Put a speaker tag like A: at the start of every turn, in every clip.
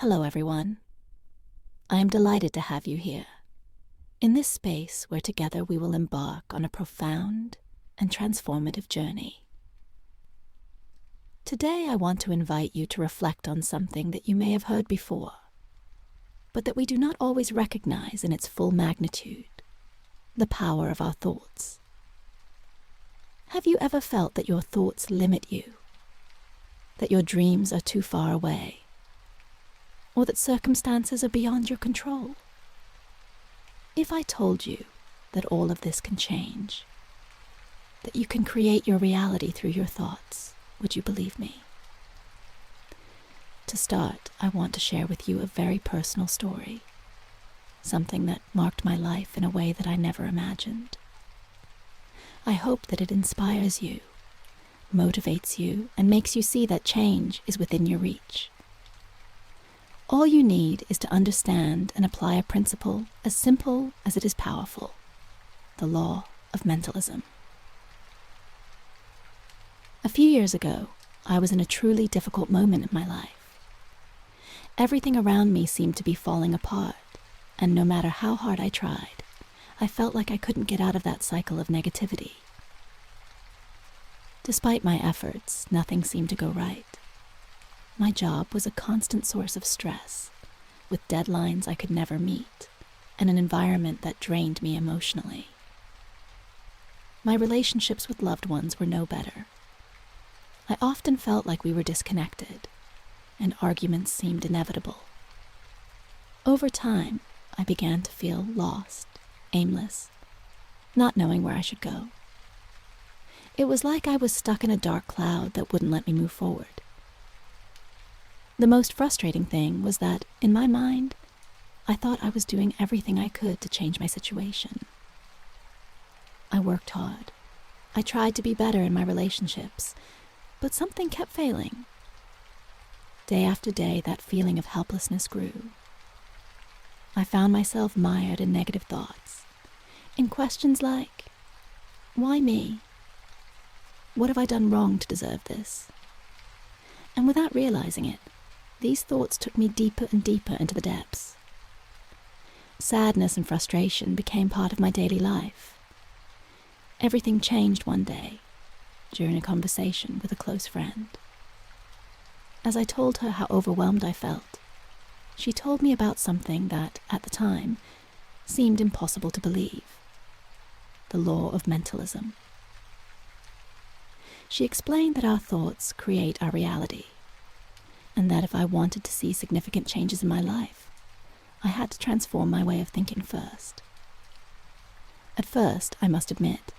A: Hello, everyone. I am delighted to have you here, in this space where together we will embark on a profound and transformative journey. Today, I want to invite you to reflect on something that you may have heard before, but that we do not always recognize in its full magnitude: the power of our thoughts. Have you ever felt that your thoughts limit you, that your dreams are too far away, or that circumstances are beyond your control? If I told you that all of this can change, that you can create your reality through your thoughts, would you believe me? To start, I want to share with you a very personal story, something that marked my life in a way that I never imagined. I hope that it inspires you, motivates you, and makes you see that change is within your reach. All you need is to understand and apply a principle as simple as it is powerful: the law of mentalism. A few years ago, I was in a truly difficult moment in my life. Everything around me seemed to be falling apart, and no matter how hard I tried, I felt like I couldn't get out of that cycle of negativity. Despite my efforts, nothing seemed to go right. My job was a constant source of stress, with deadlines I could never meet, and an environment that drained me emotionally. My relationships with loved ones were no better. I often felt like we were disconnected, and arguments seemed inevitable. Over time, I began to feel lost, aimless, not knowing where I should go. It was like I was stuck in a dark cloud that wouldn't let me move forward. The most frustrating thing was that, in my mind, I thought I was doing everything I could to change my situation. I worked hard. I tried to be better in my relationships, but something kept failing. Day after day, that feeling of helplessness grew. I found myself mired in negative thoughts, in questions like, why me? What have I done wrong to deserve this? And without realizing it, these thoughts took me deeper and deeper into the depths. Sadness and frustration became part of my daily life. Everything changed one day, during a conversation with a close friend. As I told her how overwhelmed I felt, she told me about something that, at the time, seemed impossible to believe: the law of mentalism. She explained that our thoughts create our reality, and that if I wanted to see significant changes in my life, I had to transform my way of thinking first. At first, I must admit,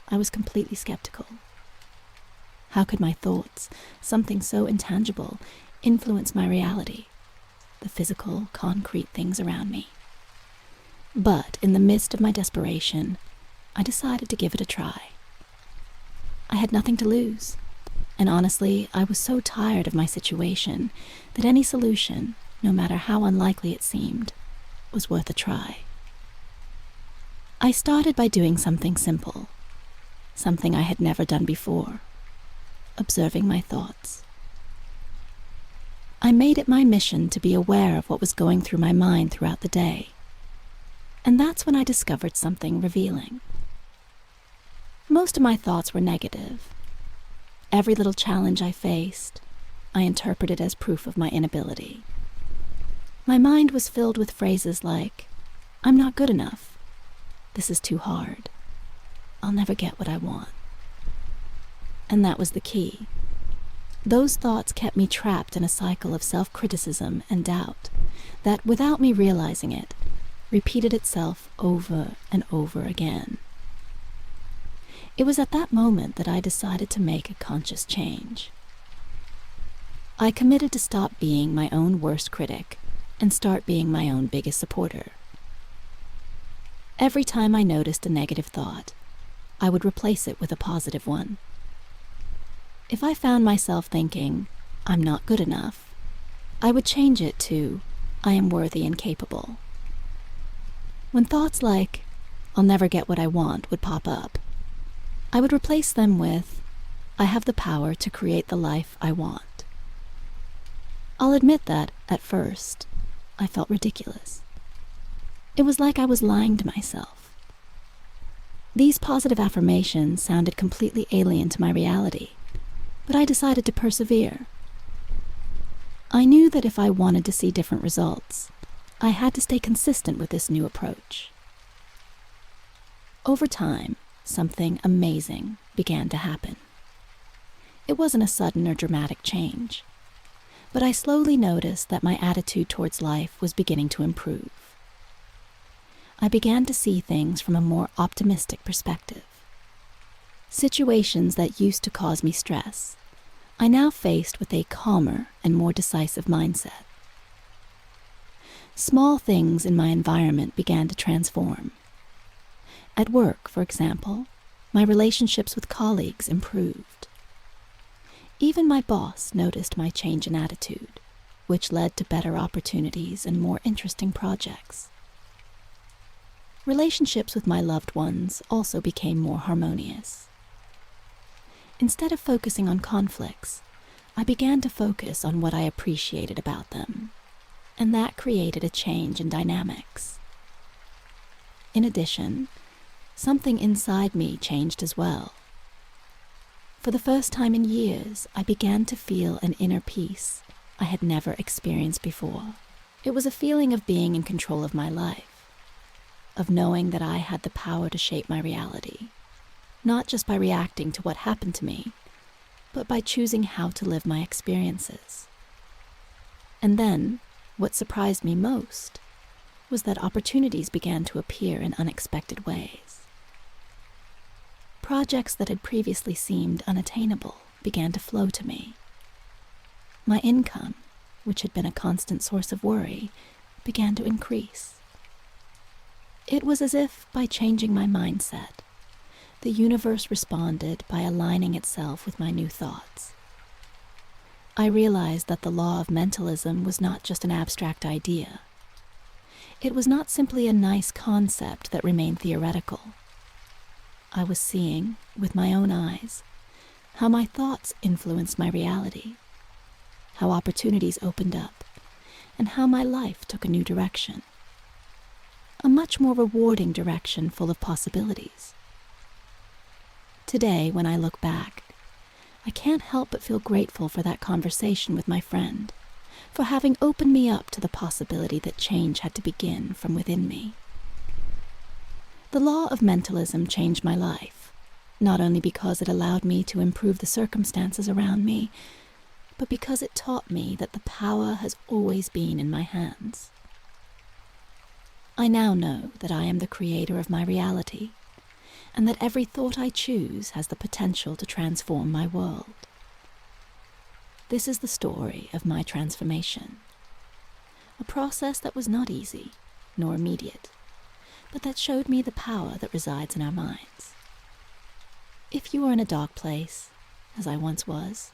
A: I was completely skeptical. How could my thoughts, something so intangible, influence my reality, the physical, concrete things around me? But in the midst of my desperation, I decided to give it a try. I had nothing to lose. And honestly, I was so tired of my situation that any solution, no matter how unlikely it seemed, was worth a try. I started by doing something simple, something I had never done before: observing my thoughts. I made it my mission to be aware of what was going through my mind throughout the day, and that's when I discovered something revealing. Most of my thoughts were negative. Every little challenge I faced, I interpreted as proof of my inability. My mind was filled with phrases like, "I'm not good enough. This is too hard. I'll never get what I want." And that was the key. Those thoughts kept me trapped in a cycle of self-criticism and doubt that, without me realizing it, repeated itself over and over again. It was at that moment that I decided to make a conscious change. I committed to stop being my own worst critic and start being my own biggest supporter. Every time I noticed a negative thought, I would replace it with a positive one. If I found myself thinking, "I'm not good enough," I would change it to, "I am worthy and capable." When thoughts like, "I'll never get what I want," would pop up, I would replace them with, "I have the power to create the life I want." I'll admit that, at first, I felt ridiculous. It was like I was lying to myself. These positive affirmations sounded completely alien to my reality, but I decided to persevere. I knew that if I wanted to see different results, I had to stay consistent with this new approach. Over time, something amazing began to happen. It wasn't a sudden or dramatic change, but I slowly noticed that my attitude towards life was beginning to improve. I began to see things from a more optimistic perspective. Situations that used to cause me stress, I now faced with a calmer and more decisive mindset. Small things in my environment began to transform. At work, for example, my relationships with colleagues improved. Even my boss noticed my change in attitude, which led to better opportunities and more interesting projects. Relationships with my loved ones also became more harmonious. Instead of focusing on conflicts, I began to focus on what I appreciated about them, and that created a change in dynamics. In addition, something inside me changed as well. For the first time in years, I began to feel an inner peace I had never experienced before. It was a feeling of being in control of my life, of knowing that I had the power to shape my reality, not just by reacting to what happened to me, but by choosing how to live my experiences. And then, what surprised me most was that opportunities began to appear in unexpected ways. Projects that had previously seemed unattainable began to flow to me. My income, which had been a constant source of worry, began to increase. It was as if, by changing my mindset, the universe responded by aligning itself with my new thoughts. I realized that the law of mentalism was not just an abstract idea. It was not simply a nice concept that remained theoretical. I was seeing, with my own eyes, how my thoughts influenced my reality, how opportunities opened up, and how my life took a new direction. A much more rewarding direction full of possibilities. Today, when I look back, I can't help but feel grateful for that conversation with my friend, for having opened me up to the possibility that change had to begin from within me. The law of mentalism changed my life, not only because it allowed me to improve the circumstances around me, but because it taught me that the power has always been in my hands. I now know that I am the creator of my reality, and that every thought I choose has the potential to transform my world. This is the story of my transformation, a process that was not easy nor immediate, but that showed me the power that resides in our minds. If you are in a dark place, as I once was,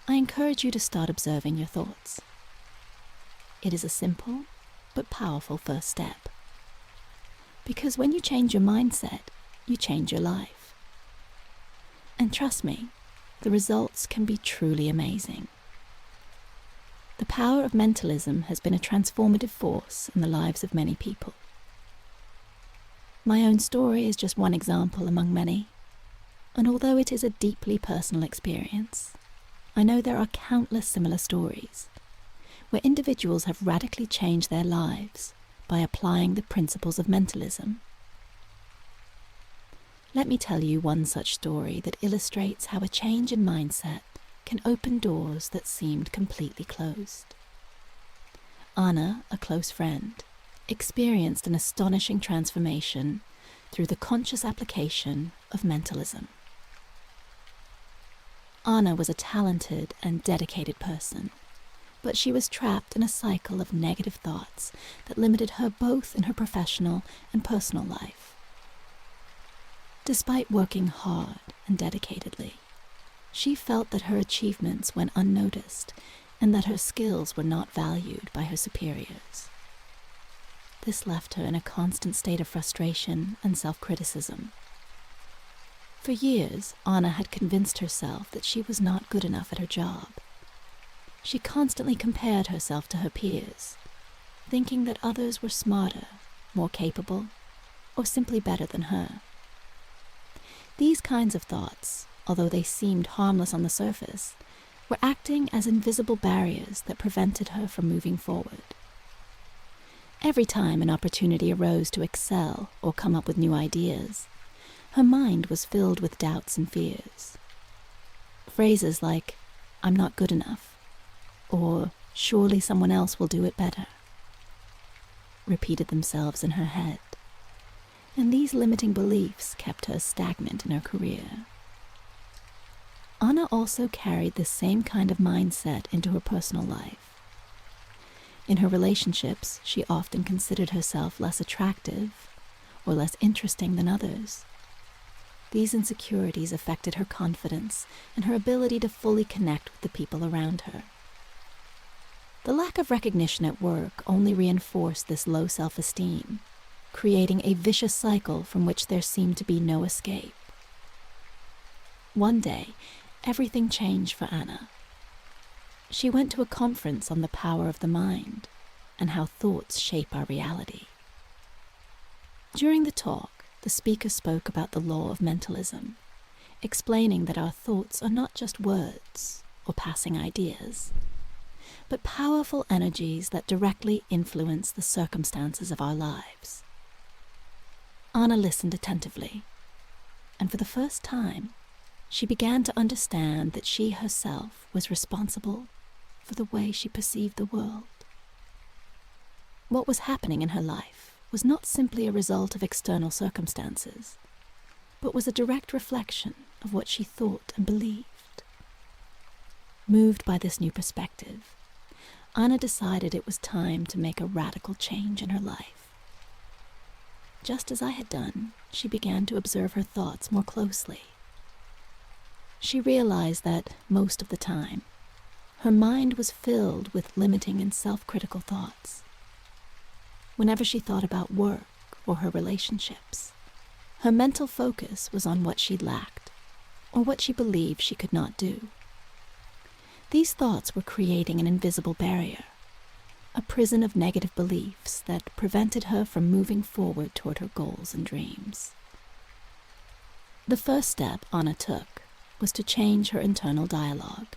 A: I encourage you to start observing your thoughts. It is a simple but powerful first step. Because when you change your mindset, you change your life. And trust me, the results can be truly amazing. The power of mentalism has been a transformative force in the lives of many people. My own story is just one example among many, and although it is a deeply personal experience, I know there are countless similar stories where individuals have radically changed their lives by applying the principles of mentalism. Let me tell you one such story that illustrates how a change in mindset can open doors that seemed completely closed. Anna, a close friend, experienced an astonishing transformation through the conscious application of mentalism. Anna was a talented and dedicated person, but she was trapped in a cycle of negative thoughts that limited her both in her professional and personal life. Despite working hard and dedicatedly, she felt that her achievements went unnoticed and that her skills were not valued by her superiors. This left her in a constant state of frustration and self-criticism. For years, Anna had convinced herself that she was not good enough at her job. She constantly compared herself to her peers, thinking that others were smarter, more capable, or simply better than her. These kinds of thoughts, although they seemed harmless on the surface, were acting as invisible barriers that prevented her from moving forward. Every time an opportunity arose to excel or come up with new ideas, her mind was filled with doubts and fears. Phrases like, "I'm not good enough," or "surely someone else will do it better," repeated themselves in her head, and these limiting beliefs kept her stagnant in her career. Anna also carried this same kind of mindset into her personal life. In her relationships, she often considered herself less attractive or less interesting than others. These insecurities affected her confidence and her ability to fully connect with the people around her. The lack of recognition at work only reinforced this low self-esteem, creating a vicious cycle from which there seemed to be no escape. One day, everything changed for Anna. She went to a conference on the power of the mind and how thoughts shape our reality. During the talk, the speaker spoke about the law of mentalism, explaining that our thoughts are not just words or passing ideas, but powerful energies that directly influence the circumstances of our lives. Anna listened attentively, and for the first time, she began to understand that she herself was responsible for the way she perceived the world. What was happening in her life was not simply a result of external circumstances, but was a direct reflection of what she thought and believed. Moved by this new perspective, Anna decided it was time to make a radical change in her life. Just as I had done, she began to observe her thoughts more closely. She realized that, most of the time, her mind was filled with limiting and self-critical thoughts. Whenever she thought about work or her relationships, her mental focus was on what she lacked or what she believed she could not do. These thoughts were creating an invisible barrier, a prison of negative beliefs that prevented her from moving forward toward her goals and dreams. The first step Anna took was to change her internal dialogue.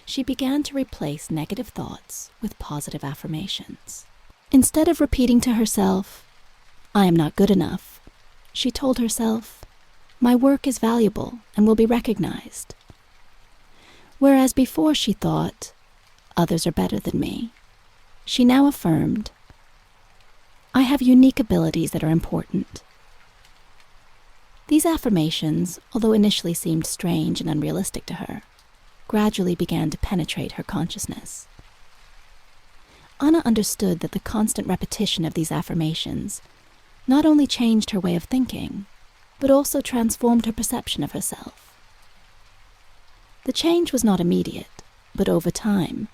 A: She began to replace negative thoughts with positive affirmations. Instead of repeating to herself, "I am not good enough," she told herself, "My work is valuable and will be recognized." Whereas before she thought, "Others are better than me," she now affirmed, "I have unique abilities that are important." These affirmations, although initially seemed strange and unrealistic to her, gradually began to penetrate her consciousness. Anna understood that the constant repetition of these affirmations not only changed her way of thinking, but also transformed her perception of herself. The change was not immediate, but over time,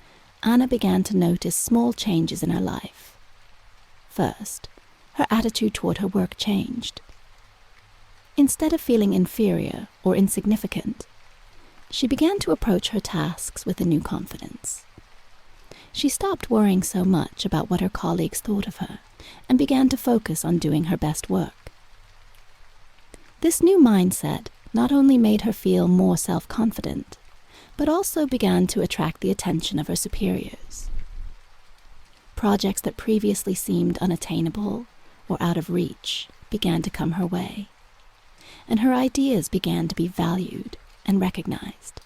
A: Anna began to notice small changes in her life. First, her attitude toward her work changed. Instead of feeling inferior or insignificant, she began to approach her tasks with a new confidence. She stopped worrying so much about what her colleagues thought of her and began to focus on doing her best work. This new mindset not only made her feel more self-confident, but also began to attract the attention of her superiors. Projects that previously seemed unattainable or out of reach began to come her way, and her ideas began to be valued and recognized.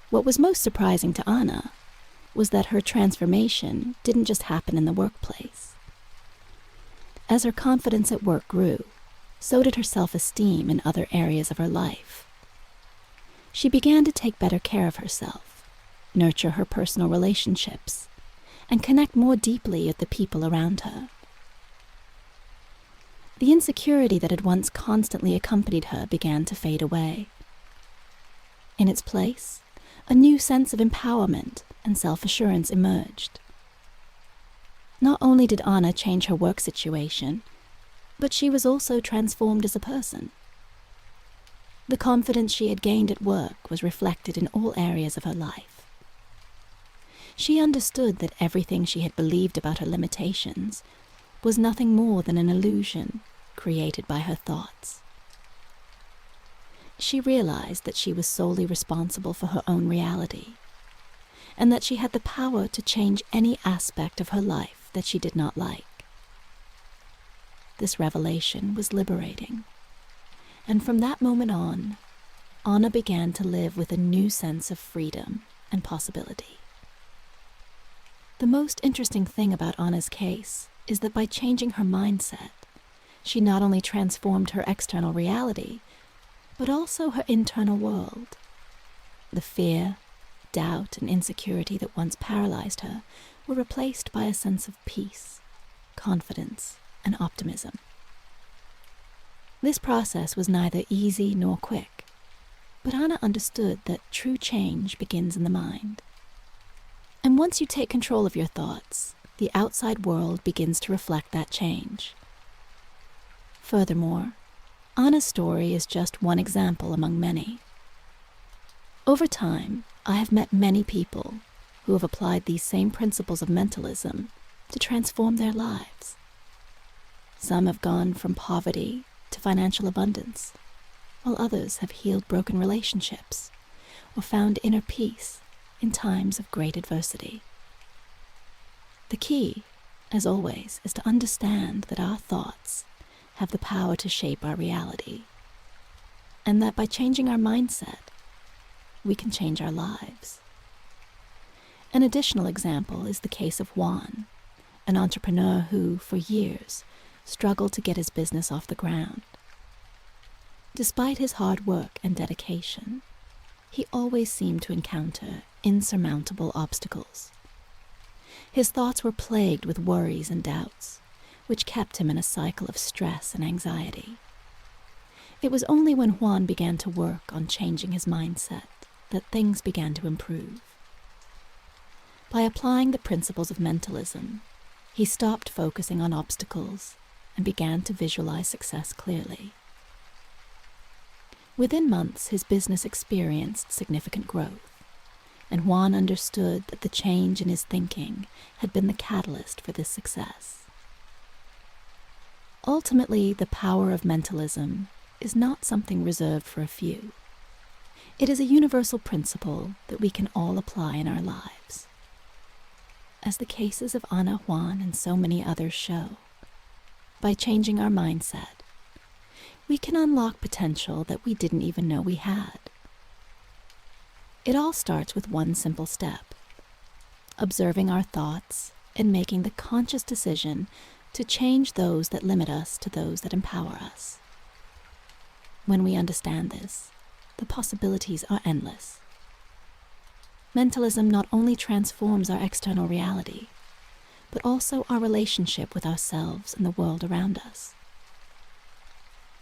A: What was most surprising to Anna was that her transformation didn't just happen in the workplace. As her confidence at work grew, so did her self-esteem in other areas of her life. She began to take better care of herself, nurture her personal relationships, and connect more deeply with the people around her. The insecurity that had once constantly accompanied her began to fade away. In its place, a new sense of empowerment and self-assurance emerged. Not only did Anna change her work situation, but she was also transformed as a person. The confidence she had gained at work was reflected in all areas of her life. She understood that everything she had believed about her limitations was nothing more than an illusion created by her thoughts. She realized that she was solely responsible for her own reality, and that she had the power to change any aspect of her life that she did not like. This revelation was liberating, and from that moment on, Anna began to live with a new sense of freedom and possibility. The most interesting thing about Anna's case is that by changing her mindset, she not only transformed her external reality, but also her internal world. The fear, doubt, and insecurity that once paralyzed her were replaced by a sense of peace, confidence, and optimism. This process was neither easy nor quick, but Anna understood that true change begins in the mind. And once you take control of your thoughts, the outside world begins to reflect that change. Furthermore, Anna's story is just one example among many. Over time, I have met many people who have applied these same principles of mentalism to transform their lives. Some have gone from poverty to financial abundance, while others have healed broken relationships or found inner peace in times of great adversity. The key, as always, is to understand that our thoughts have the power to shape our reality, and that by changing our mindset, we can change our lives. An additional example is the case of Juan, an entrepreneur who, for years, struggled to get his business off the ground. Despite his hard work and dedication, he always seemed to encounter insurmountable obstacles. His thoughts were plagued with worries and doubts, which kept him in a cycle of stress and anxiety. It was only when Juan began to work on changing his mindset that things began to improve. By applying the principles of mentalism, he stopped focusing on obstacles and began to visualize success clearly. Within months, his business experienced significant growth, and Juan understood that the change in his thinking had been the catalyst for this success. Ultimately, the power of mentalism is not something reserved for a few. It is a universal principle that we can all apply in our lives. As the cases of Anna, Juan, and so many others show, by changing our mindset, we can unlock potential that we didn't even know we had. It all starts with one simple step: observing our thoughts and making the conscious decision to change those that limit us to those that empower us. When we understand this, the possibilities are endless. Mentalism not only transforms our external reality, but also our relationship with ourselves and the world around us.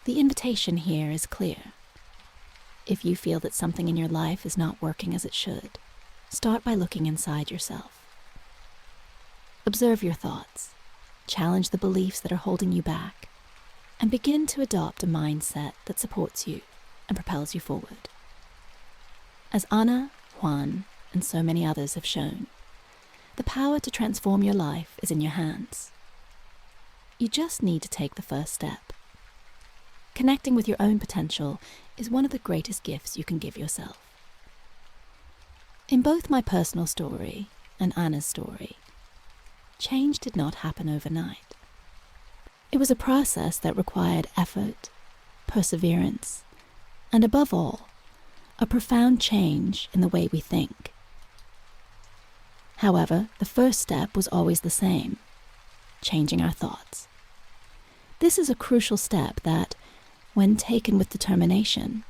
A: The invitation here is clear. If you feel that something in your life is not working as it should, start by looking inside yourself. Observe your thoughts, challenge the beliefs that are holding you back, and begin to adopt a mindset that supports you and propels you forward. As Anna, Juan, and so many others have shown, the power to transform your life is in your hands. You just need to take the first step. Connecting with your own potential is one of the greatest gifts you can give yourself. In both my personal story and Anna's story, change did not happen overnight. It was a process that required effort, perseverance, and above all, a profound change in the way we think. However, the first step was always the same: changing our thoughts. This is a crucial step that, when taken with determination,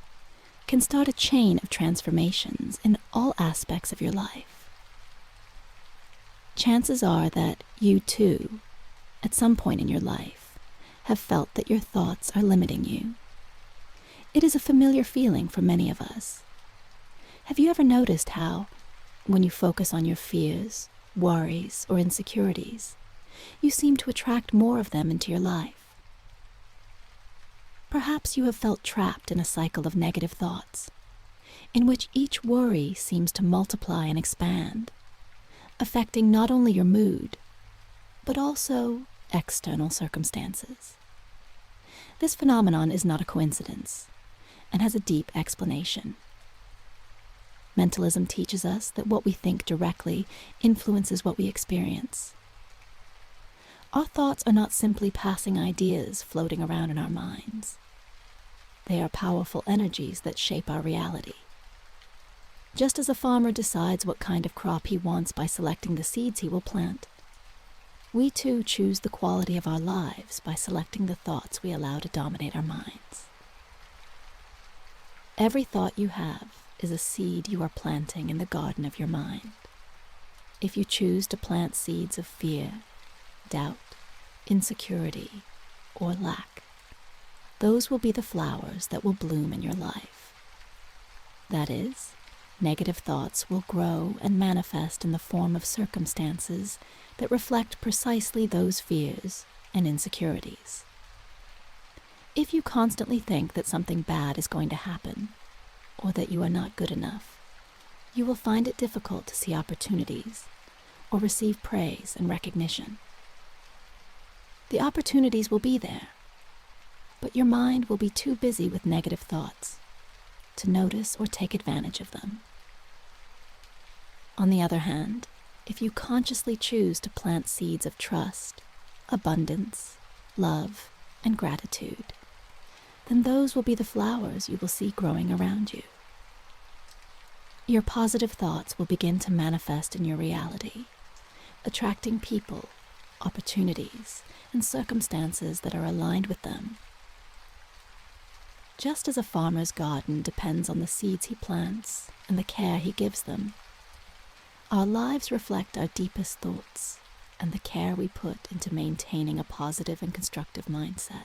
A: can start a chain of transformations in all aspects of your life. Chances are that you too, at some point in your life, have felt that your thoughts are limiting you. It is a familiar feeling for many of us. Have you ever noticed how, when you focus on your fears, worries, or insecurities, you seem to attract more of them into your life? Perhaps you have felt trapped in a cycle of negative thoughts, in which each worry seems to multiply and expand, affecting not only your mood, but also external circumstances. This phenomenon is not a coincidence and has a deep explanation. Mentalism teaches us that what we think directly influences what we experience. Our thoughts are not simply passing ideas floating around in our minds. They are powerful energies that shape our reality. Just as a farmer decides what kind of crop he wants by selecting the seeds he will plant, we too choose the quality of our lives by selecting the thoughts we allow to dominate our minds. Every thought you have is a seed you are planting in the garden of your mind. If you choose to plant seeds of fear, doubt, insecurity, or lack, those will be the flowers that will bloom in your life. That is, negative thoughts will grow and manifest in the form of circumstances that reflect precisely those fears and insecurities. If you constantly think that something bad is going to happen, or that you are not good enough, you will find it difficult to see opportunities or receive praise and recognition. The opportunities will be there, but your mind will be too busy with negative thoughts to notice or take advantage of them. On the other hand, if you consciously choose to plant seeds of trust, abundance, love, and gratitude, then those will be the flowers you will see growing around you. Your positive thoughts will begin to manifest in your reality, attracting people, opportunities, and circumstances that are aligned with them. Just as a farmer's garden depends on the seeds he plants and the care he gives them, our lives reflect our deepest thoughts and the care we put into maintaining a positive and constructive mindset.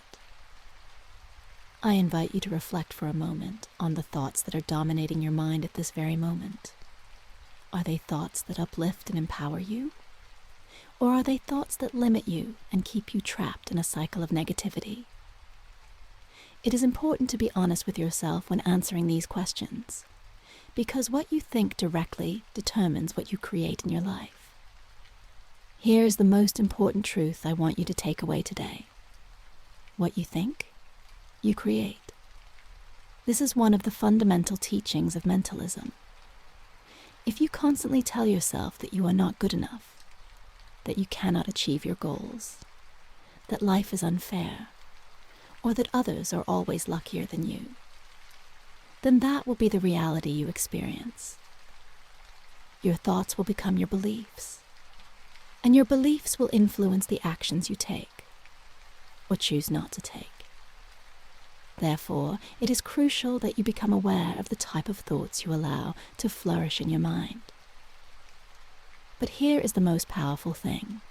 A: I invite you to reflect for a moment on the thoughts that are dominating your mind at this very moment. Are they thoughts that uplift and empower you? Or are they thoughts that limit you and keep you trapped in a cycle of negativity? It is important to be honest with yourself when answering these questions, because what you think directly determines what you create in your life. Here's the most important truth I want you to take away today. What you think, you create. This is one of the fundamental teachings of mentalism. If you constantly tell yourself that you are not good enough, that you cannot achieve your goals, that life is unfair, or that others are always luckier than you, then that will be the reality you experience. Your thoughts will become your beliefs, and your beliefs will influence the actions you take, or choose not to take. Therefore, it is crucial that you become aware of the type of thoughts you allow to flourish in your mind. But here is the most powerful thing.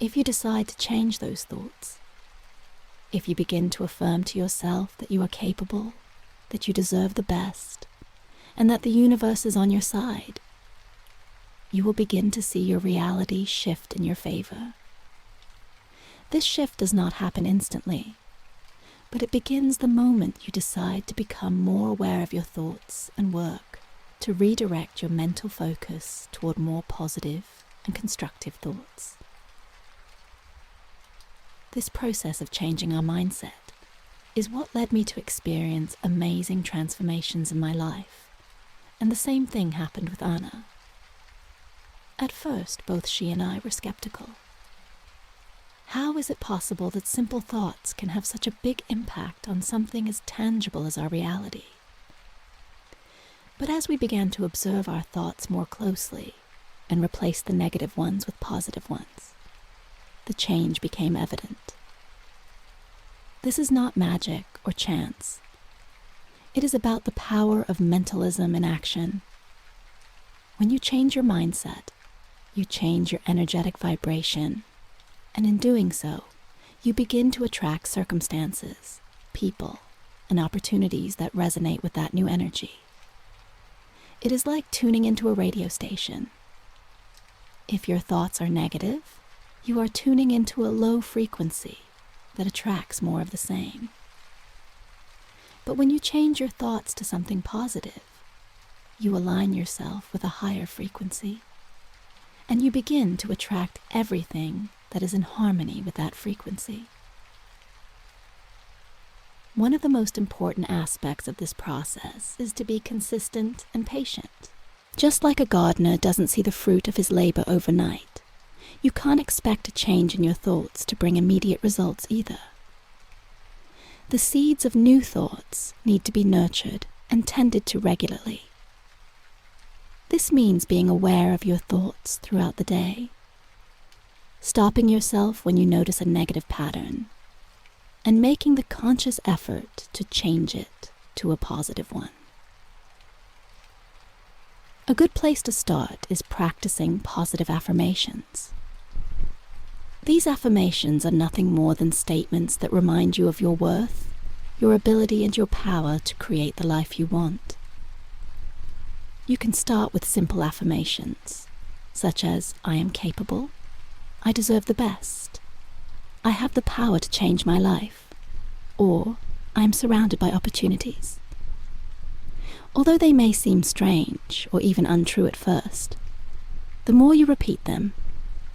A: If you decide to change those thoughts, if you begin to affirm to yourself that you are capable, that you deserve the best, and that the universe is on your side, you will begin to see your reality shift in your favor. This shift does not happen instantly, but it begins the moment you decide to become more aware of your thoughts and work to redirect your mental focus toward more positive and constructive thoughts. This process of changing our mindset is what led me to experience amazing transformations in my life, and the same thing happened with Anna. At first, both she and I were skeptical. How is it possible that simple thoughts can have such a big impact on something as tangible as our reality? But as we began to observe our thoughts more closely and replace the negative ones with positive ones, the change became evident. This is not magic or chance. It is about the power of mentalism in action. When you change your mindset, you change your energetic vibration, and in doing so, you begin to attract circumstances, people, and opportunities that resonate with that new energy. It is like tuning into a radio station. If your thoughts are negative, you are tuning into a low frequency that attracts more of the same. But when you change your thoughts to something positive, you align yourself with a higher frequency, and you begin to attract everything that is in harmony with that frequency. One of the most important aspects of this process is to be consistent and patient. Just like a gardener doesn't see the fruit of his labor overnight, you can't expect a change in your thoughts to bring immediate results either. The seeds of new thoughts need to be nurtured and tended to regularly. This means being aware of your thoughts throughout the day, stopping yourself when you notice a negative pattern, and making the conscious effort to change it to a positive one. A good place to start is practicing positive affirmations. These affirmations are nothing more than statements that remind you of your worth, your ability, and your power to create the life you want. You can start with simple affirmations, such as, I am capable, I deserve the best, I have the power to change my life, or I am surrounded by opportunities. Although they may seem strange or even untrue at first, the more you repeat them,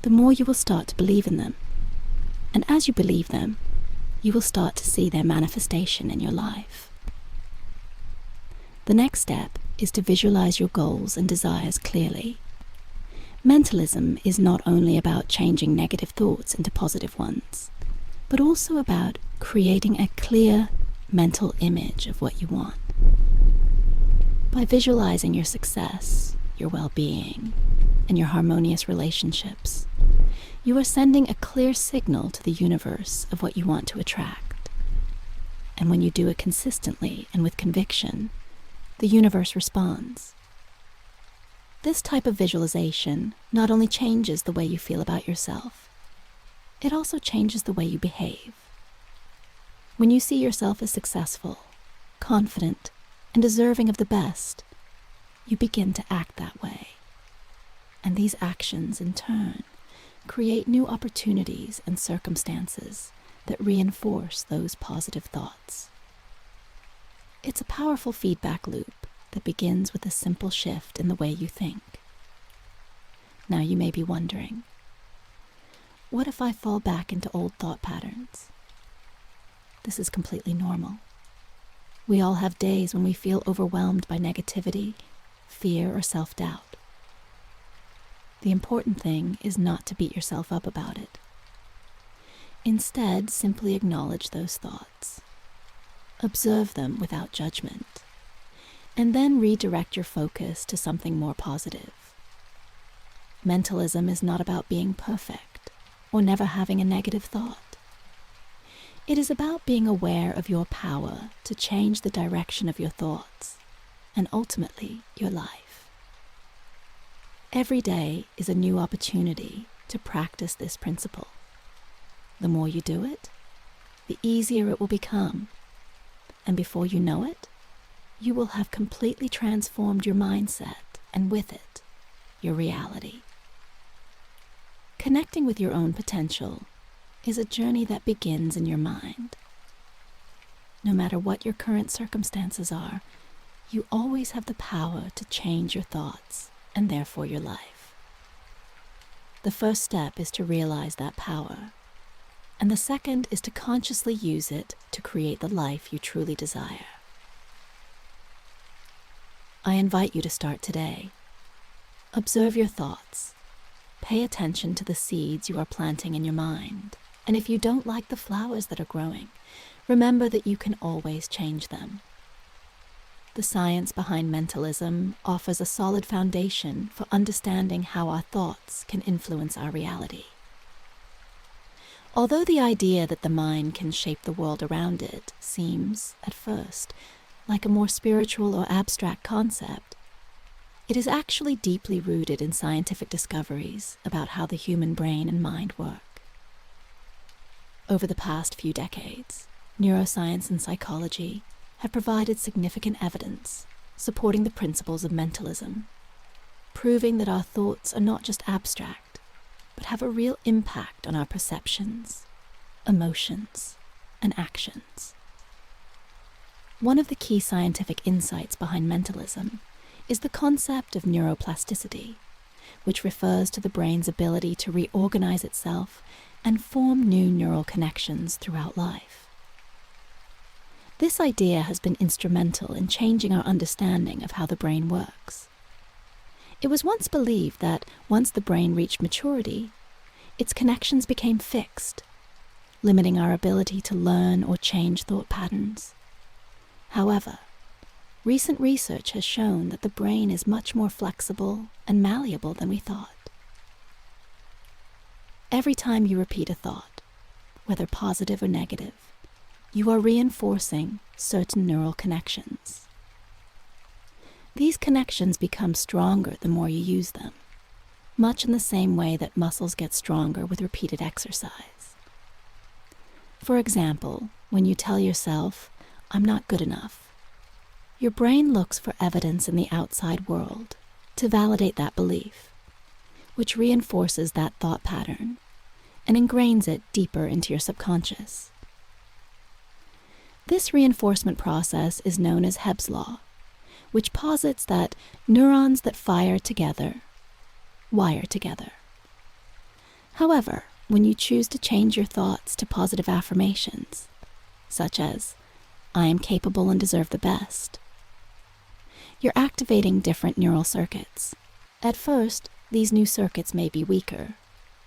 A: the more you will start to believe in them. And as you believe them, you will start to see their manifestation in your life. The next step is to visualize your goals and desires clearly. Mentalism is not only about changing negative thoughts into positive ones, but also about creating a clear mental image of what you want. By visualizing your success, your well-being, and your harmonious relationships, you are sending a clear signal to the universe of what you want to attract. And when you do it consistently and with conviction, the universe responds. This type of visualization not only changes the way you feel about yourself, it also changes the way you behave. When you see yourself as successful, confident, and deserving of the best, you begin to act that way. And these actions, in turn, create new opportunities and circumstances that reinforce those positive thoughts. It's a powerful feedback loop that begins with a simple shift in the way you think. Now you may be wondering, what if I fall back into old thought patterns? This is completely normal. We all have days when we feel overwhelmed by negativity, fear, or self-doubt. The important thing is not to beat yourself up about it. Instead, simply acknowledge those thoughts. Observe them without judgment, and then redirect your focus to something more positive. Mentalism is not about being perfect or never having a negative thought. It is about being aware of your power to change the direction of your thoughts and ultimately your life. Every day is a new opportunity to practice this principle. The more you do it, the easier it will become. And before you know it, you will have completely transformed your mindset and with it, your reality. Connecting with your own potential is a journey that begins in your mind. No matter what your current circumstances are, you always have the power to change your thoughts and therefore your life. The first step is to realize that power, and the second is to consciously use it to create the life you truly desire. I invite you to start today. Observe your thoughts. Pay attention to the seeds you are planting in your mind. And if you don't like the flowers that are growing, remember that you can always change them. The science behind mentalism offers a solid foundation for understanding how our thoughts can influence our reality. Although the idea that the mind can shape the world around it seems, at first, like a more spiritual or abstract concept, it is actually deeply rooted in scientific discoveries about how the human brain and mind work. Over the past few decades, neuroscience and psychology have provided significant evidence supporting the principles of mentalism, proving that our thoughts are not just abstract, but have a real impact on our perceptions, emotions, and actions. One of the key scientific insights behind mentalism is the concept of neuroplasticity, which refers to the brain's ability to reorganize itself and form new neural connections throughout life. This idea has been instrumental in changing our understanding of how the brain works. It was once believed that once the brain reached maturity, its connections became fixed, limiting our ability to learn or change thought patterns. However, recent research has shown that the brain is much more flexible and malleable than we thought. Every time you repeat a thought, whether positive or negative, you are reinforcing certain neural connections. These connections become stronger the more you use them, much in the same way that muscles get stronger with repeated exercise. For example, when you tell yourself, "I'm not good enough," your brain looks for evidence in the outside world to validate that belief, which reinforces that thought pattern and ingrains it deeper into your subconscious. This reinforcement process is known as Hebb's law, which posits that neurons that fire together wire together. However, when you choose to change your thoughts to positive affirmations, such as, "I am capable and deserve the best," you're activating different neural circuits. At first, these new circuits may be weaker,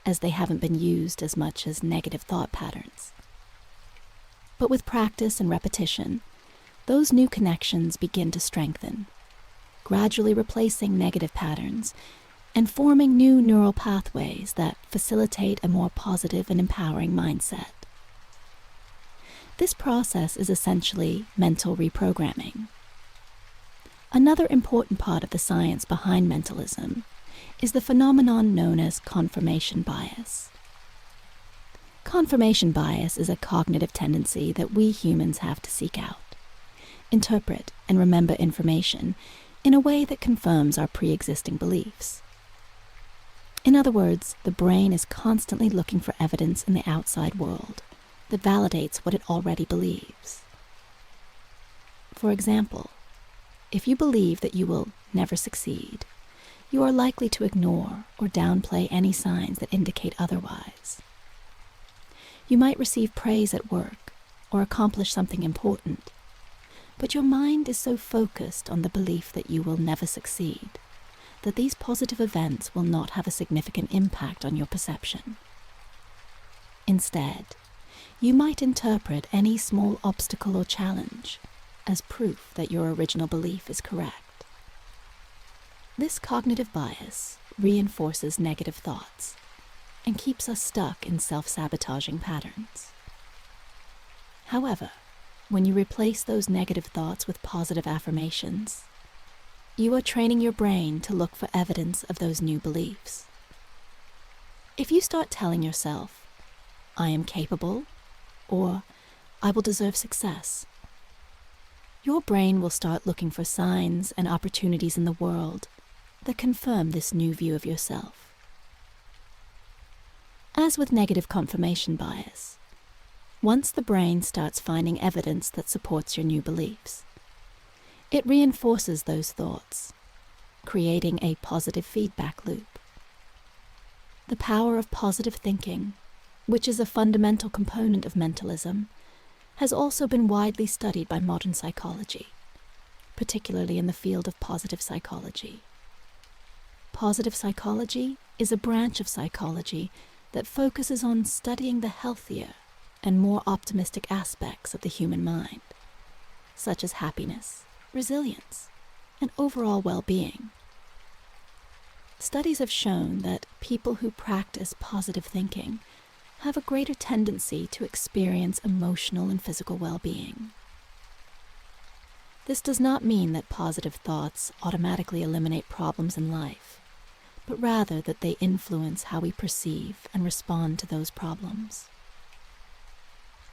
A: as they haven't been used as much as negative thought patterns. But with practice and repetition, those new connections begin to strengthen, gradually replacing negative patterns and forming new neural pathways that facilitate a more positive and empowering mindset. This process is essentially mental reprogramming. Another important part of the science behind mentalism is the phenomenon known as confirmation bias. Confirmation bias is a cognitive tendency that we humans have to seek out, interpret, and remember information in a way that confirms our pre-existing beliefs. In other words, the brain is constantly looking for evidence in the outside world that validates what it already believes. For example, if you believe that you will never succeed, you are likely to ignore or downplay any signs that indicate otherwise. You might receive praise at work or accomplish something important, but your mind is so focused on the belief that you will never succeed that these positive events will not have a significant impact on your perception. Instead, you might interpret any small obstacle or challenge as proof that your original belief is correct. This cognitive bias reinforces negative thoughts and keeps us stuck in self-sabotaging patterns. However, when you replace those negative thoughts with positive affirmations, you are training your brain to look for evidence of those new beliefs. If you start telling yourself, "I am capable," or "I will deserve success," your brain will start looking for signs and opportunities in the world that confirm this new view of yourself. As with negative confirmation bias, once the brain starts finding evidence that supports your new beliefs, it reinforces those thoughts, creating a positive feedback loop. The power of positive thinking, which is a fundamental component of mentalism, has also been widely studied by modern psychology, particularly in the field of positive psychology. Positive psychology is a branch of psychology that focuses on studying the healthier and more optimistic aspects of the human mind, such as happiness, resilience, and overall well-being. Studies have shown that people who practice positive thinking have a greater tendency to experience emotional and physical well-being. This does not mean that positive thoughts automatically eliminate problems in life, but rather that they influence how we perceive and respond to those problems.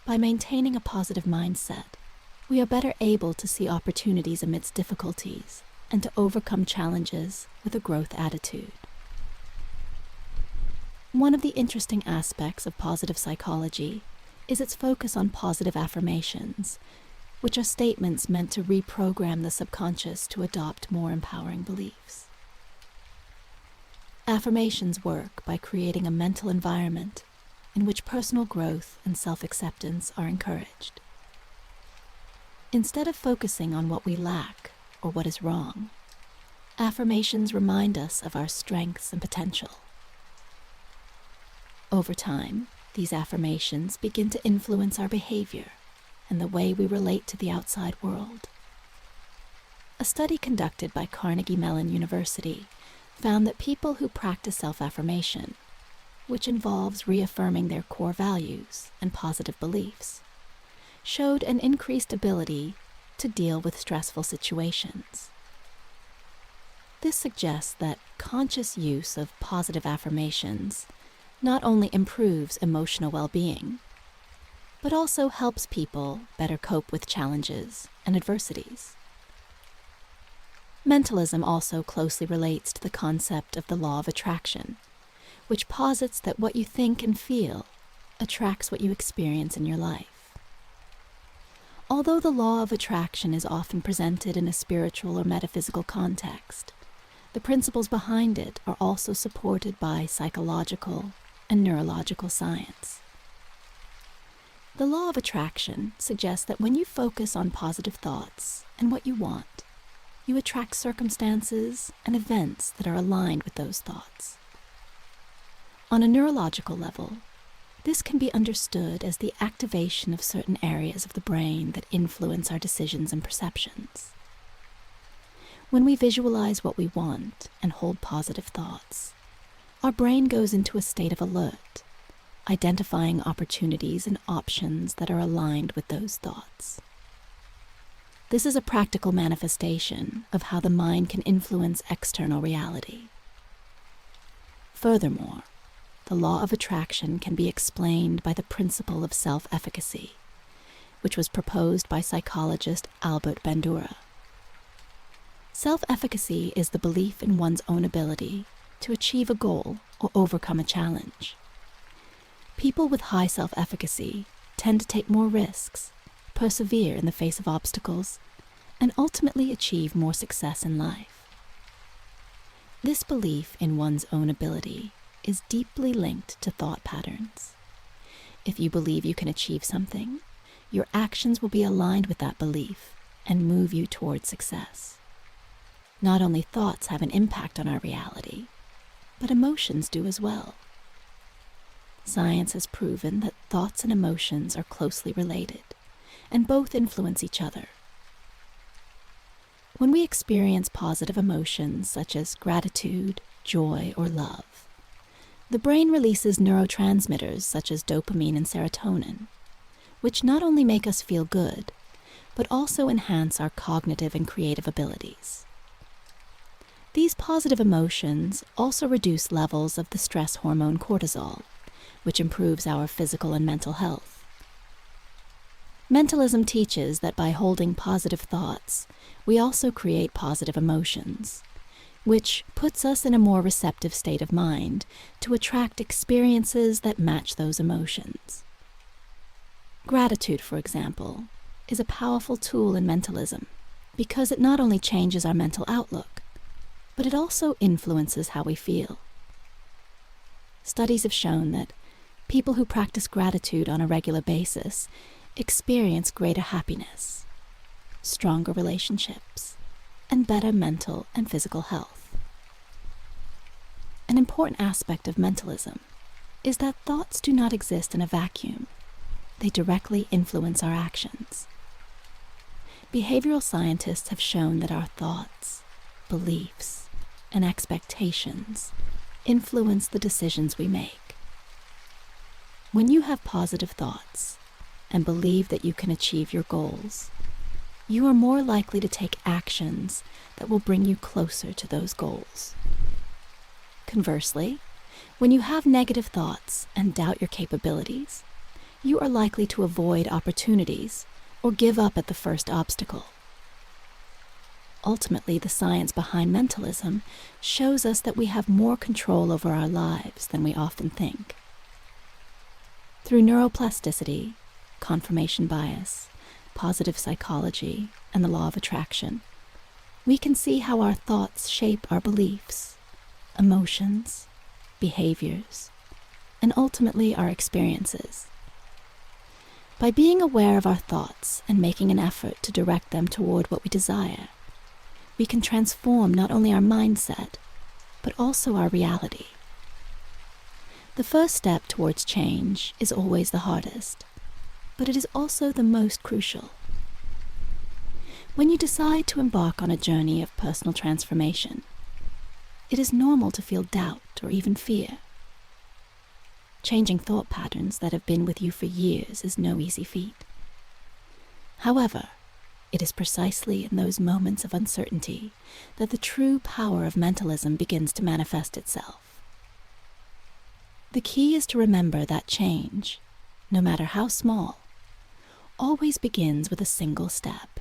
A: By maintaining a positive mindset, we are better able to see opportunities amidst difficulties and to overcome challenges with a growth attitude. One of the interesting aspects of positive psychology is its focus on positive affirmations, which are statements meant to reprogram the subconscious to adopt more empowering beliefs. Affirmations work by creating a mental environment in which personal growth and self-acceptance are encouraged. Instead of focusing on what we lack or what is wrong, affirmations remind us of our strengths and potential. Over time, these affirmations begin to influence our behavior and the way we relate to the outside world. A study conducted by Carnegie Mellon University found that people who practice self-affirmation, which involves reaffirming their core values and positive beliefs, showed an increased ability to deal with stressful situations. This suggests that conscious use of positive affirmations not only improves emotional well-being, but also helps people better cope with challenges and adversities. Mentalism also closely relates to the concept of the law of attraction, which posits that what you think and feel attracts what you experience in your life. Although the law of attraction is often presented in a spiritual or metaphysical context, the principles behind it are also supported by psychological and neurological science. The law of attraction suggests that when you focus on positive thoughts and what you want, you attract circumstances and events that are aligned with those thoughts. On a neurological level, this can be understood as the activation of certain areas of the brain that influence our decisions and perceptions. When we visualize what we want and hold positive thoughts, our brain goes into a state of alert, identifying opportunities and options that are aligned with those thoughts. This is a practical manifestation of how the mind can influence external reality. Furthermore, the law of attraction can be explained by the principle of self-efficacy, which was proposed by psychologist Albert Bandura. Self-efficacy is the belief in one's own ability to achieve a goal or overcome a challenge. People with high self-efficacy tend to take more risks, persevere in the face of obstacles, and ultimately achieve more success in life. This belief in one's own ability is deeply linked to thought patterns. If you believe you can achieve something, your actions will be aligned with that belief and move you toward success. Not only thoughts have an impact on our reality, but emotions do as well. Science has proven that thoughts and emotions are closely related, and both influence each other. When we experience positive emotions such as gratitude, joy, or love, the brain releases neurotransmitters such as dopamine and serotonin, which not only make us feel good, but also enhance our cognitive and creative abilities. These positive emotions also reduce levels of the stress hormone cortisol, which improves our physical and mental health. Mentalism teaches that by holding positive thoughts, we also create positive emotions, which puts us in a more receptive state of mind to attract experiences that match those emotions. Gratitude, for example, is a powerful tool in mentalism because it not only changes our mental outlook, but it also influences how we feel. Studies have shown that people who practice gratitude on a regular basis experience greater happiness, stronger relationships, and better mental and physical health. An important aspect of mentalism is that thoughts do not exist in a vacuum. They directly influence our actions. Behavioral scientists have shown that our thoughts, beliefs, and expectations influence the decisions we make. When you have positive thoughts and believe that you can achieve your goals, you are more likely to take actions that will bring you closer to those goals. Conversely, when you have negative thoughts and doubt your capabilities, you are likely to avoid opportunities or give up at the first obstacle. Ultimately, the science behind mentalism shows us that we have more control over our lives than we often think. Through neuroplasticity, confirmation bias, positive psychology, and the law of attraction, we can see how our thoughts shape our beliefs, emotions, behaviors, and ultimately our experiences. By being aware of our thoughts and making an effort to direct them toward what we desire, we can transform not only our mindset, but also our reality. The first step towards change is always the hardest, but it is also the most crucial. When you decide to embark on a journey of personal transformation, it is normal to feel doubt or even fear. Changing thought patterns that have been with you for years is no easy feat. However, it is precisely in those moments of uncertainty that the true power of mentalism begins to manifest itself. The key is to remember that change, no matter how small, always begins with a single step.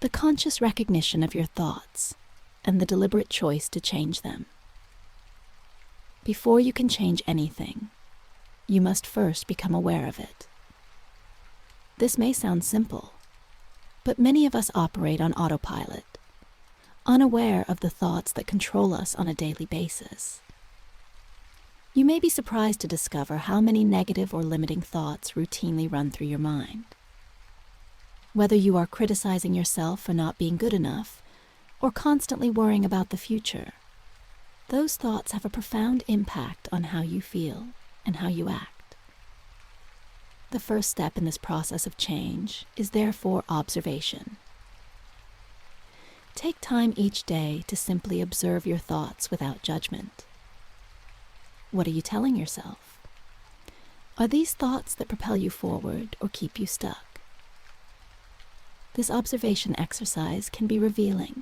A: The conscious recognition of your thoughts and the deliberate choice to change them. Before you can change anything, you must first become aware of it. This may sound simple, but many of us operate on autopilot, unaware of the thoughts that control us on a daily basis. You may be surprised to discover how many negative or limiting thoughts routinely run through your mind. Whether you are criticizing yourself for not being good enough, or constantly worrying about the future, those thoughts have a profound impact on how you feel and how you act. The first step in this process of change is therefore observation. Take time each day to simply observe your thoughts without judgment. What are you telling yourself? Are these thoughts that propel you forward or keep you stuck? This observation exercise can be revealing,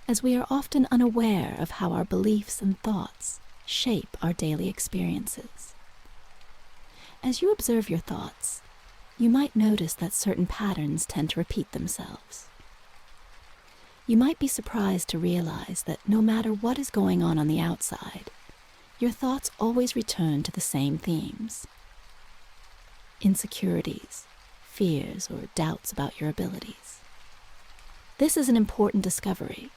A: as we are often unaware of how our beliefs and thoughts shape our daily experiences. As you observe your thoughts, you might notice that certain patterns tend to repeat themselves. You might be surprised to realize that no matter what is going on the outside, your thoughts always return to the same themes. Insecurities, fears, or doubts about your abilities. This is an important discovery,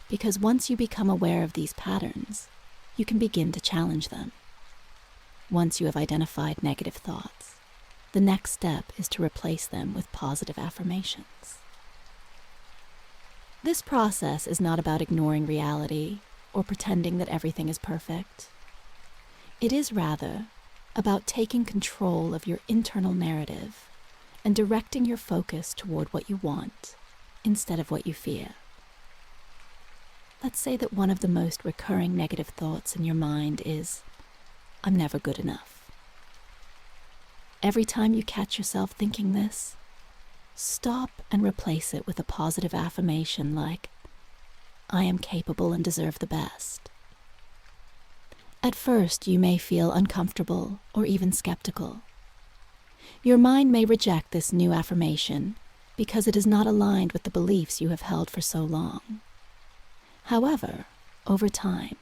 A: because once you become aware of these patterns, you can begin to challenge them. Once you have identified negative thoughts, the next step is to replace them with positive affirmations. This process is not about ignoring reality or pretending that everything is perfect. It is rather about taking control of your internal narrative and directing your focus toward what you want instead of what you fear. Let's say that one of the most recurring negative thoughts in your mind is, "I'm never good enough." Every time you catch yourself thinking this, stop and replace it with a positive affirmation like, "I am capable and deserve the best." At first, you may feel uncomfortable or even skeptical. Your mind may reject this new affirmation because it is not aligned with the beliefs you have held for so long. However, over time,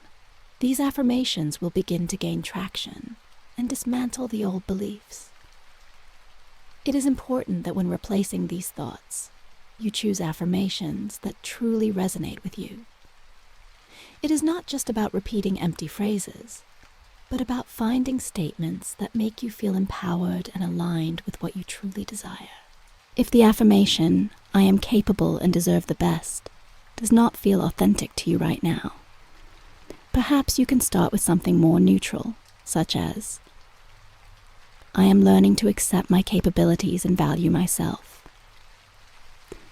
A: these affirmations will begin to gain traction and dismantle the old beliefs. It is important that when replacing these thoughts, you choose affirmations that truly resonate with you. It is not just about repeating empty phrases, but about finding statements that make you feel empowered and aligned with what you truly desire. If the affirmation, "I am capable and deserve the best," does not feel authentic to you right now, perhaps you can start with something more neutral, such as, "I am learning to accept my capabilities and value myself."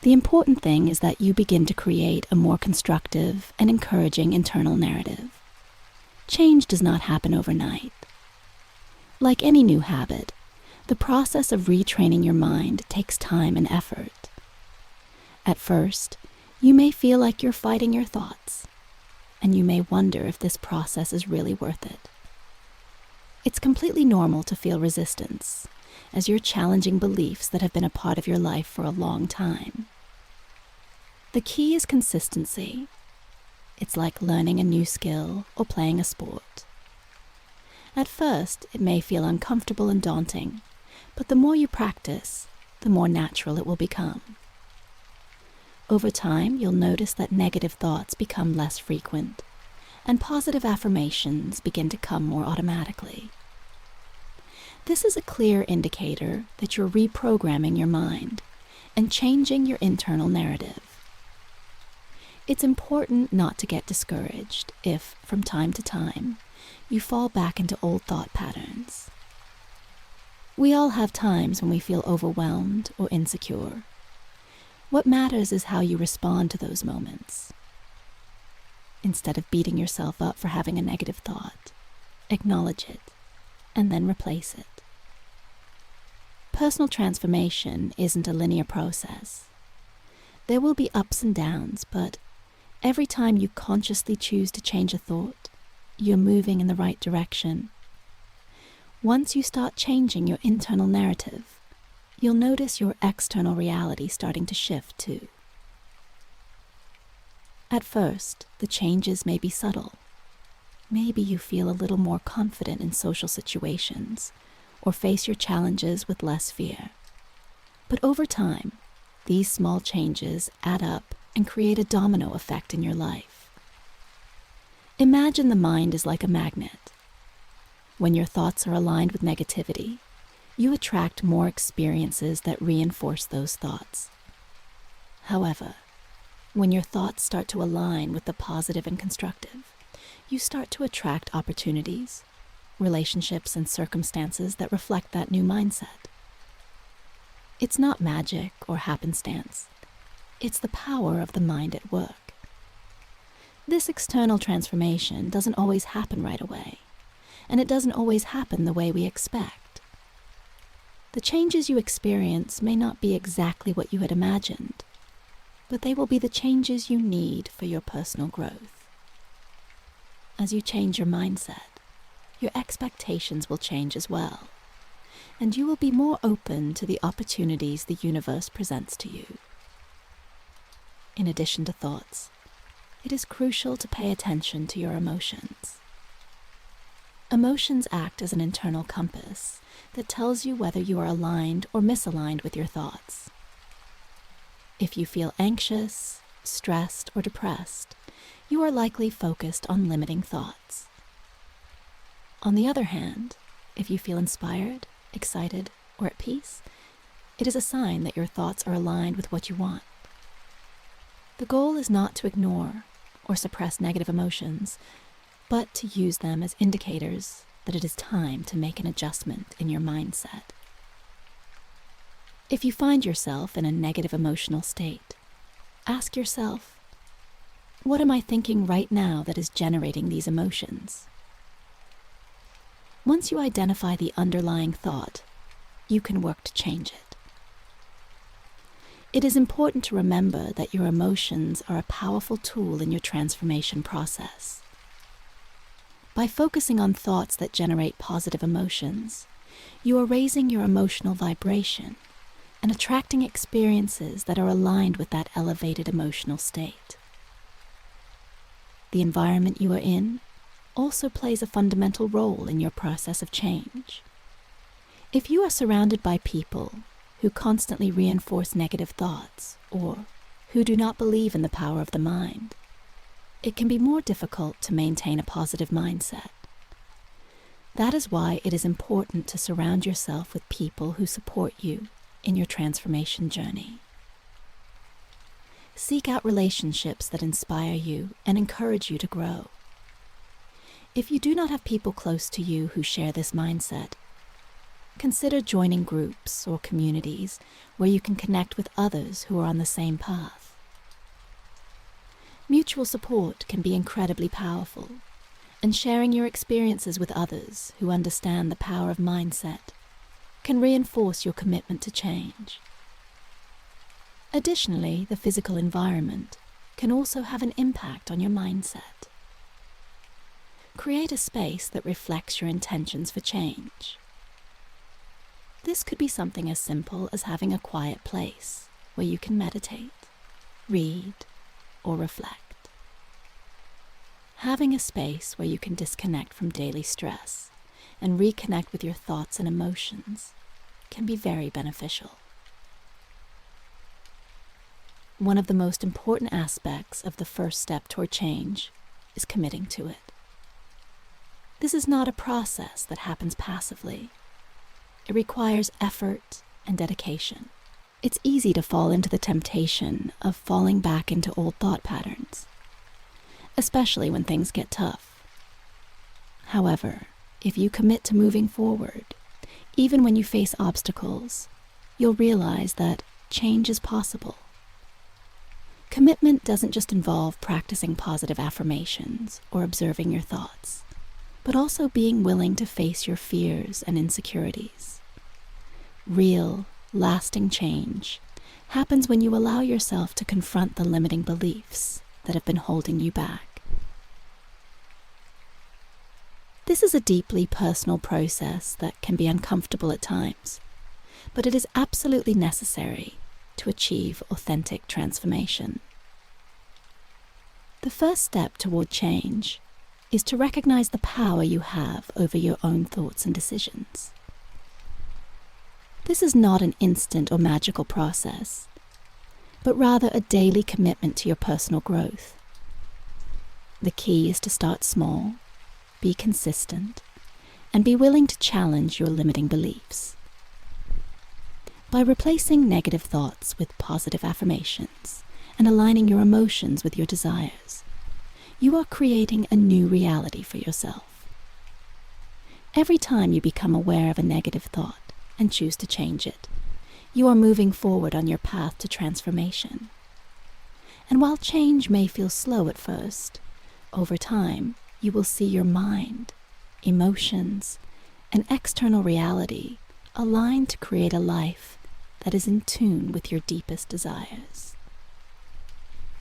A: The important thing is that you begin to create a more constructive and encouraging internal narrative. Change does not happen overnight. Like any new habit, the process of retraining your mind takes time and effort. At first, you may feel like you're fighting your thoughts, and you may wonder if this process is really worth it. It's completely normal to feel resistance, as you're challenging beliefs that have been a part of your life for a long time. The key is consistency. It's like learning a new skill or playing a sport. At first, it may feel uncomfortable and daunting, but the more you practice, the more natural it will become. Over time, you'll notice that negative thoughts become less frequent, and positive affirmations begin to come more automatically. This is a clear indicator that you're reprogramming your mind and changing your internal narrative. It's important not to get discouraged if, from time to time, you fall back into old thought patterns. We all have times when we feel overwhelmed or insecure. What matters is how you respond to those moments. Instead of beating yourself up for having a negative thought, acknowledge it and then replace it. Personal transformation isn't a linear process. There will be ups and downs, but every time you consciously choose to change a thought, you're moving in the right direction. Once you start changing your internal narrative, you'll notice your external reality starting to shift too. At first, the changes may be subtle. Maybe you feel a little more confident in social situations, or face your challenges with less fear. But over time, these small changes add up and create a domino effect in your life. Imagine the mind is like a magnet. When your thoughts are aligned with negativity, you attract more experiences that reinforce those thoughts. However, when your thoughts start to align with the positive and constructive, you start to attract opportunities, relationships, and circumstances that reflect that new mindset. It's not magic or happenstance. It's the power of the mind at work. This external transformation doesn't always happen right away, and it doesn't always happen the way we expect. The changes you experience may not be exactly what you had imagined, but they will be the changes you need for your personal growth. As you change your mindset, your expectations will change as well, and you will be more open to the opportunities the universe presents to you. In addition to thoughts, it is crucial to pay attention to your emotions. Emotions act as an internal compass that tells you whether you are aligned or misaligned with your thoughts. If you feel anxious, stressed, or depressed, you are likely focused on limiting thoughts. On the other hand, if you feel inspired, excited, or at peace, it is a sign that your thoughts are aligned with what you want. The goal is not to ignore or suppress negative emotions, but to use them as indicators that it is time to make an adjustment in your mindset. If you find yourself in a negative emotional state, ask yourself, what am I thinking right now that is generating these emotions? Once you identify the underlying thought, you can work to change it. It is important to remember that your emotions are a powerful tool in your transformation process. By focusing on thoughts that generate positive emotions, you are raising your emotional vibration and attracting experiences that are aligned with that elevated emotional state. The environment you are in also plays a fundamental role in your process of change. If you are surrounded by people who constantly reinforce negative thoughts or who do not believe in the power of the mind, it can be more difficult to maintain a positive mindset. That is why it is important to surround yourself with people who support you in your transformation journey. Seek out relationships that inspire you and encourage you to grow. If you do not have people close to you who share this mindset, consider joining groups or communities where you can connect with others who are on the same path. Mutual support can be incredibly powerful, and sharing your experiences with others who understand the power of mindset can reinforce your commitment to change. Additionally, the physical environment can also have an impact on your mindset. Create a space that reflects your intentions for change. This could be something as simple as having a quiet place where you can meditate, read, or reflect. Having a space where you can disconnect from daily stress and reconnect with your thoughts and emotions can be very beneficial. One of the most important aspects of the first step toward change is committing to it. This is not a process that happens passively. It requires effort and dedication. It's easy to fall into the temptation of falling back into old thought patterns, especially when things get tough. However, if you commit to moving forward, even when you face obstacles, you'll realize that change is possible. Commitment doesn't just involve practicing positive affirmations or observing your thoughts, but also being willing to face your fears and insecurities. Real, lasting change happens when you allow yourself to confront the limiting beliefs that have been holding you back. This is a deeply personal process that can be uncomfortable at times, but it is absolutely necessary to achieve authentic transformation. The first step toward change is to recognize the power you have over your own thoughts and decisions. This is not an instant or magical process, but rather a daily commitment to your personal growth. The key is to start small, be consistent, and be willing to challenge your limiting beliefs. By replacing negative thoughts with positive affirmations and aligning your emotions with your desires, you are creating a new reality for yourself. Every time you become aware of a negative thought and choose to change it, you are moving forward on your path to transformation. And while change may feel slow at first, over time you will see your mind, emotions, and external reality align to create a life that is in tune with your deepest desires.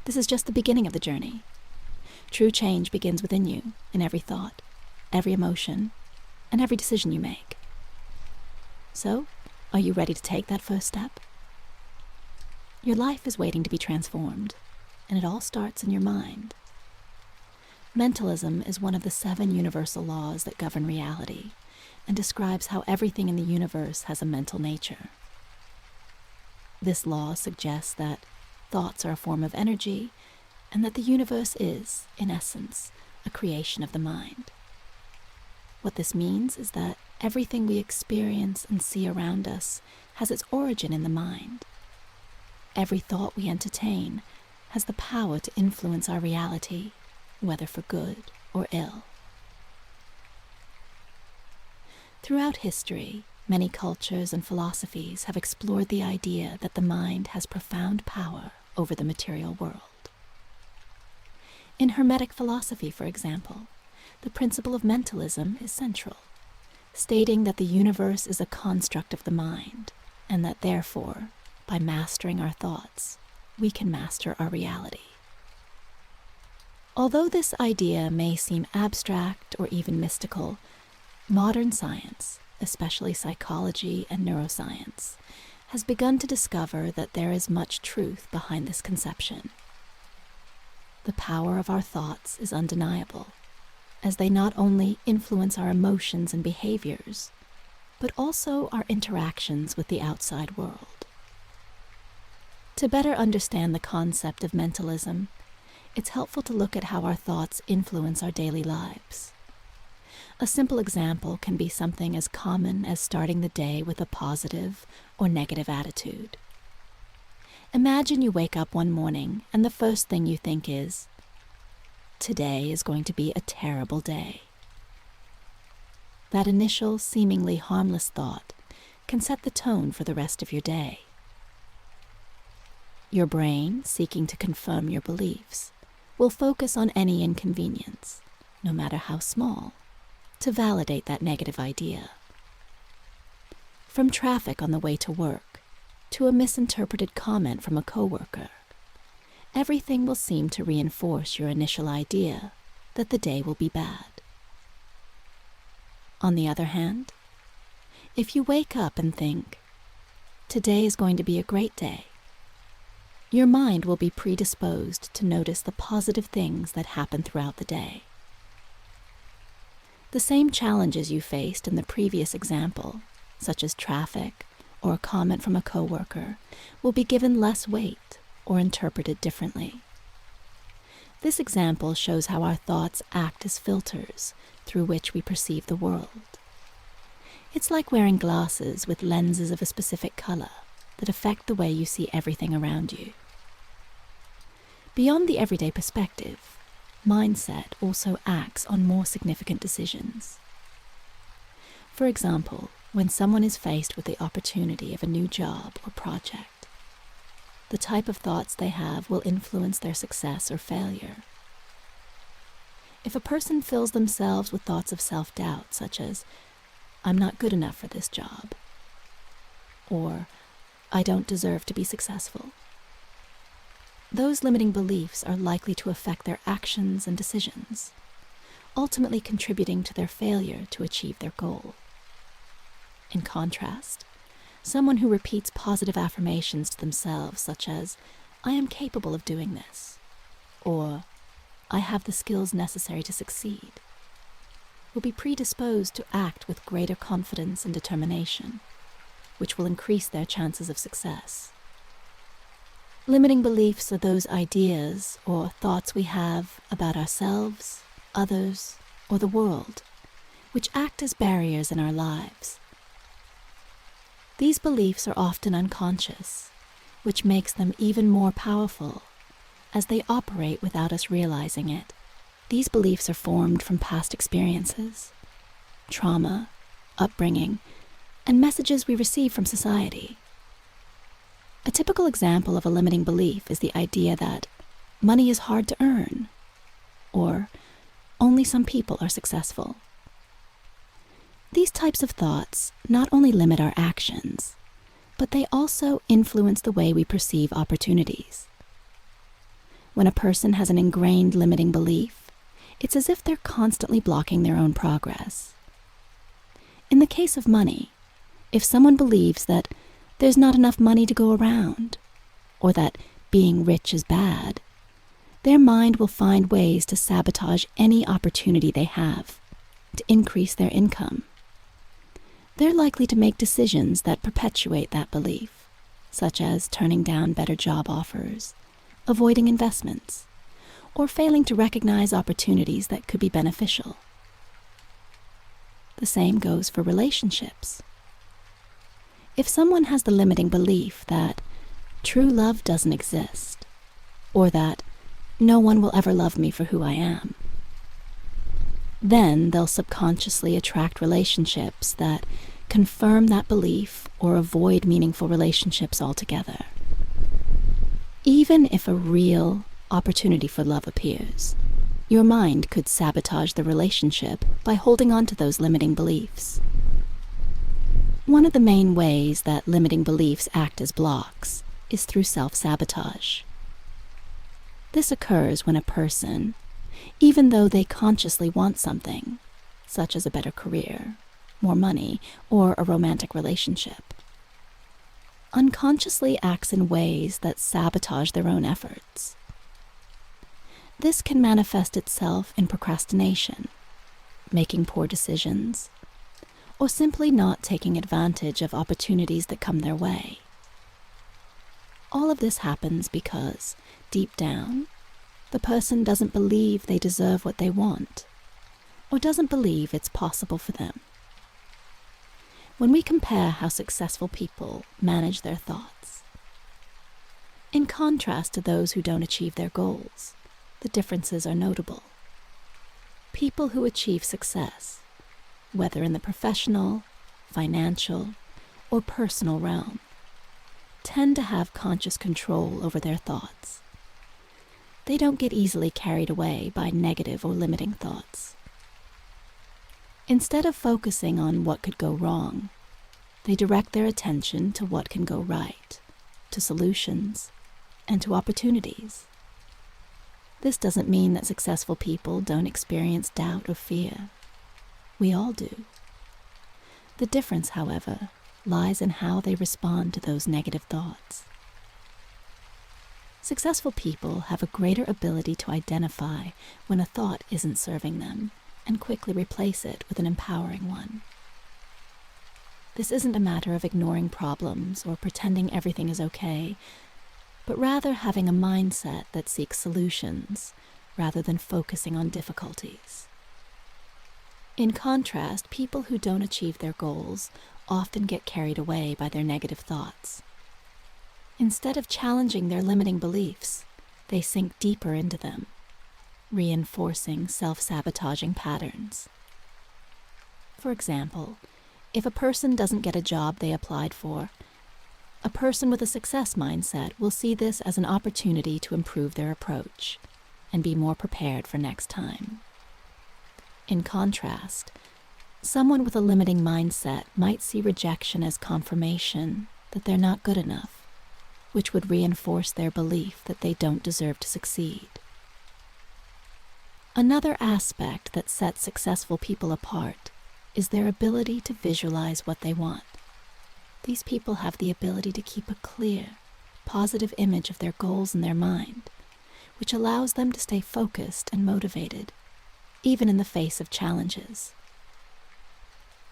A: This is just the beginning of the journey. True change begins within you, in every thought, every emotion, and every decision you make. So, are you ready to take that first step? Your life is waiting to be transformed, and it all starts in your mind. Mentalism is one of the 7 universal laws that govern reality and describes how everything in the universe has a mental nature. This law suggests that thoughts are a form of energy and that the universe is, in essence, a creation of the mind. What this means is that everything we experience and see around us has its origin in the mind. Every thought we entertain has the power to influence our reality, whether for good or ill. Throughout history, many cultures and philosophies have explored the idea that the mind has profound power over the material world. In Hermetic philosophy, for example, the principle of mentalism is central, stating that the universe is a construct of the mind, and that therefore, by mastering our thoughts, we can master our reality. Although this idea may seem abstract or even mystical, modern science, especially psychology and neuroscience, has begun to discover that there is much truth behind this conception. The power of our thoughts is undeniable, as they not only influence our emotions and behaviors, but also our interactions with the outside world. To better understand the concept of mentalism, it's helpful to look at how our thoughts influence our daily lives. A simple example can be something as common as starting the day with a positive or negative attitude. Imagine you wake up one morning and the first thing you think is, "Today is going to be a terrible day." That initial, seemingly harmless thought can set the tone for the rest of your day. Your brain, seeking to confirm your beliefs, will focus on any inconvenience, no matter how small, to validate that negative idea. From traffic on the way to work to a misinterpreted comment from a coworker, everything will seem to reinforce your initial idea that the day will be bad. On the other hand, if you wake up and think, "Today is going to be a great day," your mind will be predisposed to notice the positive things that happen throughout the day. The same challenges you faced in the previous example, such as traffic or a comment from a coworker, will be given less weight or interpreted differently. This example shows how our thoughts act as filters through which we perceive the world. It's like wearing glasses with lenses of a specific color that affect the way you see everything around you. Beyond the everyday perspective, mindset also acts on more significant decisions. For example, when someone is faced with the opportunity of a new job or project, the type of thoughts they have will influence their success or failure. If a person fills themselves with thoughts of self-doubt, such as, "I'm not good enough for this job," or "I don't deserve to be successful," those limiting beliefs are likely to affect their actions and decisions, ultimately contributing to their failure to achieve their goal. In contrast, someone who repeats positive affirmations to themselves, such as, "I am capable of doing this," or "I have the skills necessary to succeed," will be predisposed to act with greater confidence and determination, which will increase their chances of success. Limiting beliefs are those ideas or thoughts we have about ourselves, others, or the world, which act as barriers in our lives. These beliefs are often unconscious, which makes them even more powerful, as they operate without us realizing it. These beliefs are formed from past experiences, trauma, upbringing, and messages we receive from society. A typical example of a limiting belief is the idea that money is hard to earn, or only some people are successful. These types of thoughts not only limit our actions, but they also influence the way we perceive opportunities. When a person has an ingrained limiting belief, it's as if they're constantly blocking their own progress. In the case of money, if someone believes that there's not enough money to go around, or that being rich is bad, their mind will find ways to sabotage any opportunity they have to increase their income. They're likely to make decisions that perpetuate that belief, such as turning down better job offers, avoiding investments, or failing to recognize opportunities that could be beneficial. The same goes for relationships. If someone has the limiting belief that true love doesn't exist, or that no one will ever love me for who I am, then they'll subconsciously attract relationships that confirm that belief or avoid meaningful relationships altogether. Even if a real opportunity for love appears, your mind could sabotage the relationship by holding on to those limiting beliefs. One of the main ways that limiting beliefs act as blocks is through self-sabotage. This occurs when a person, even though they consciously want something, such as a better career, more money, or a romantic relationship, unconsciously acts in ways that sabotage their own efforts. This can manifest itself in procrastination, making poor decisions, or simply not taking advantage of opportunities that come their way. All of this happens because, deep down, the person doesn't believe they deserve what they want, or doesn't believe it's possible for them. When we compare how successful people manage their thoughts, in contrast to those who don't achieve their goals, the differences are notable. People who achieve success, whether in the professional, financial, or personal realm, tend to have conscious control over their thoughts. They don't get easily carried away by negative or limiting thoughts. Instead of focusing on what could go wrong, they direct their attention to what can go right, to solutions, and to opportunities. This doesn't mean that successful people don't experience doubt or fear. We all do. The difference, however, lies in how they respond to those negative thoughts. Successful people have a greater ability to identify when a thought isn't serving them and quickly replace it with an empowering one. This isn't a matter of ignoring problems or pretending everything is okay, but rather having a mindset that seeks solutions rather than focusing on difficulties. In contrast, people who don't achieve their goals often get carried away by their negative thoughts. Instead of challenging their limiting beliefs, they sink deeper into them, reinforcing self-sabotaging patterns. For example, if a person doesn't get a job they applied for, a person with a success mindset will see this as an opportunity to improve their approach and be more prepared for next time. In contrast, someone with a limiting mindset might see rejection as confirmation that they're not good enough, which would reinforce their belief that they don't deserve to succeed. Another aspect that sets successful people apart is their ability to visualize what they want. These people have the ability to keep a clear, positive image of their goals in their mind, which allows them to stay focused and motivated, even in the face of challenges.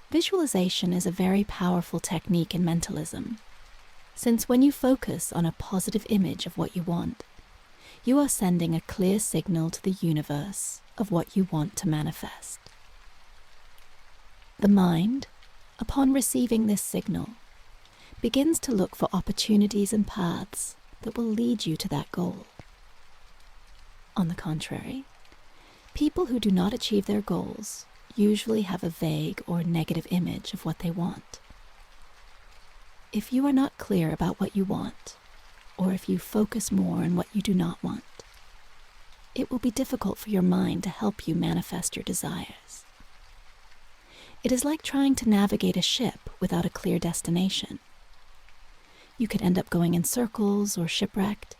A: Visualization is a very powerful technique in mentalism, since when you focus on a positive image of what you want, you are sending a clear signal to the universe of what you want to manifest. The mind, upon receiving this signal, begins to look for opportunities and paths that will lead you to that goal. On the contrary, people who do not achieve their goals usually have a vague or negative image of what they want. If you are not clear about what you want, or if you focus more on what you do not want, it will be difficult for your mind to help you manifest your desires. It is like trying to navigate a ship without a clear destination. You could end up going in circles or shipwrecked.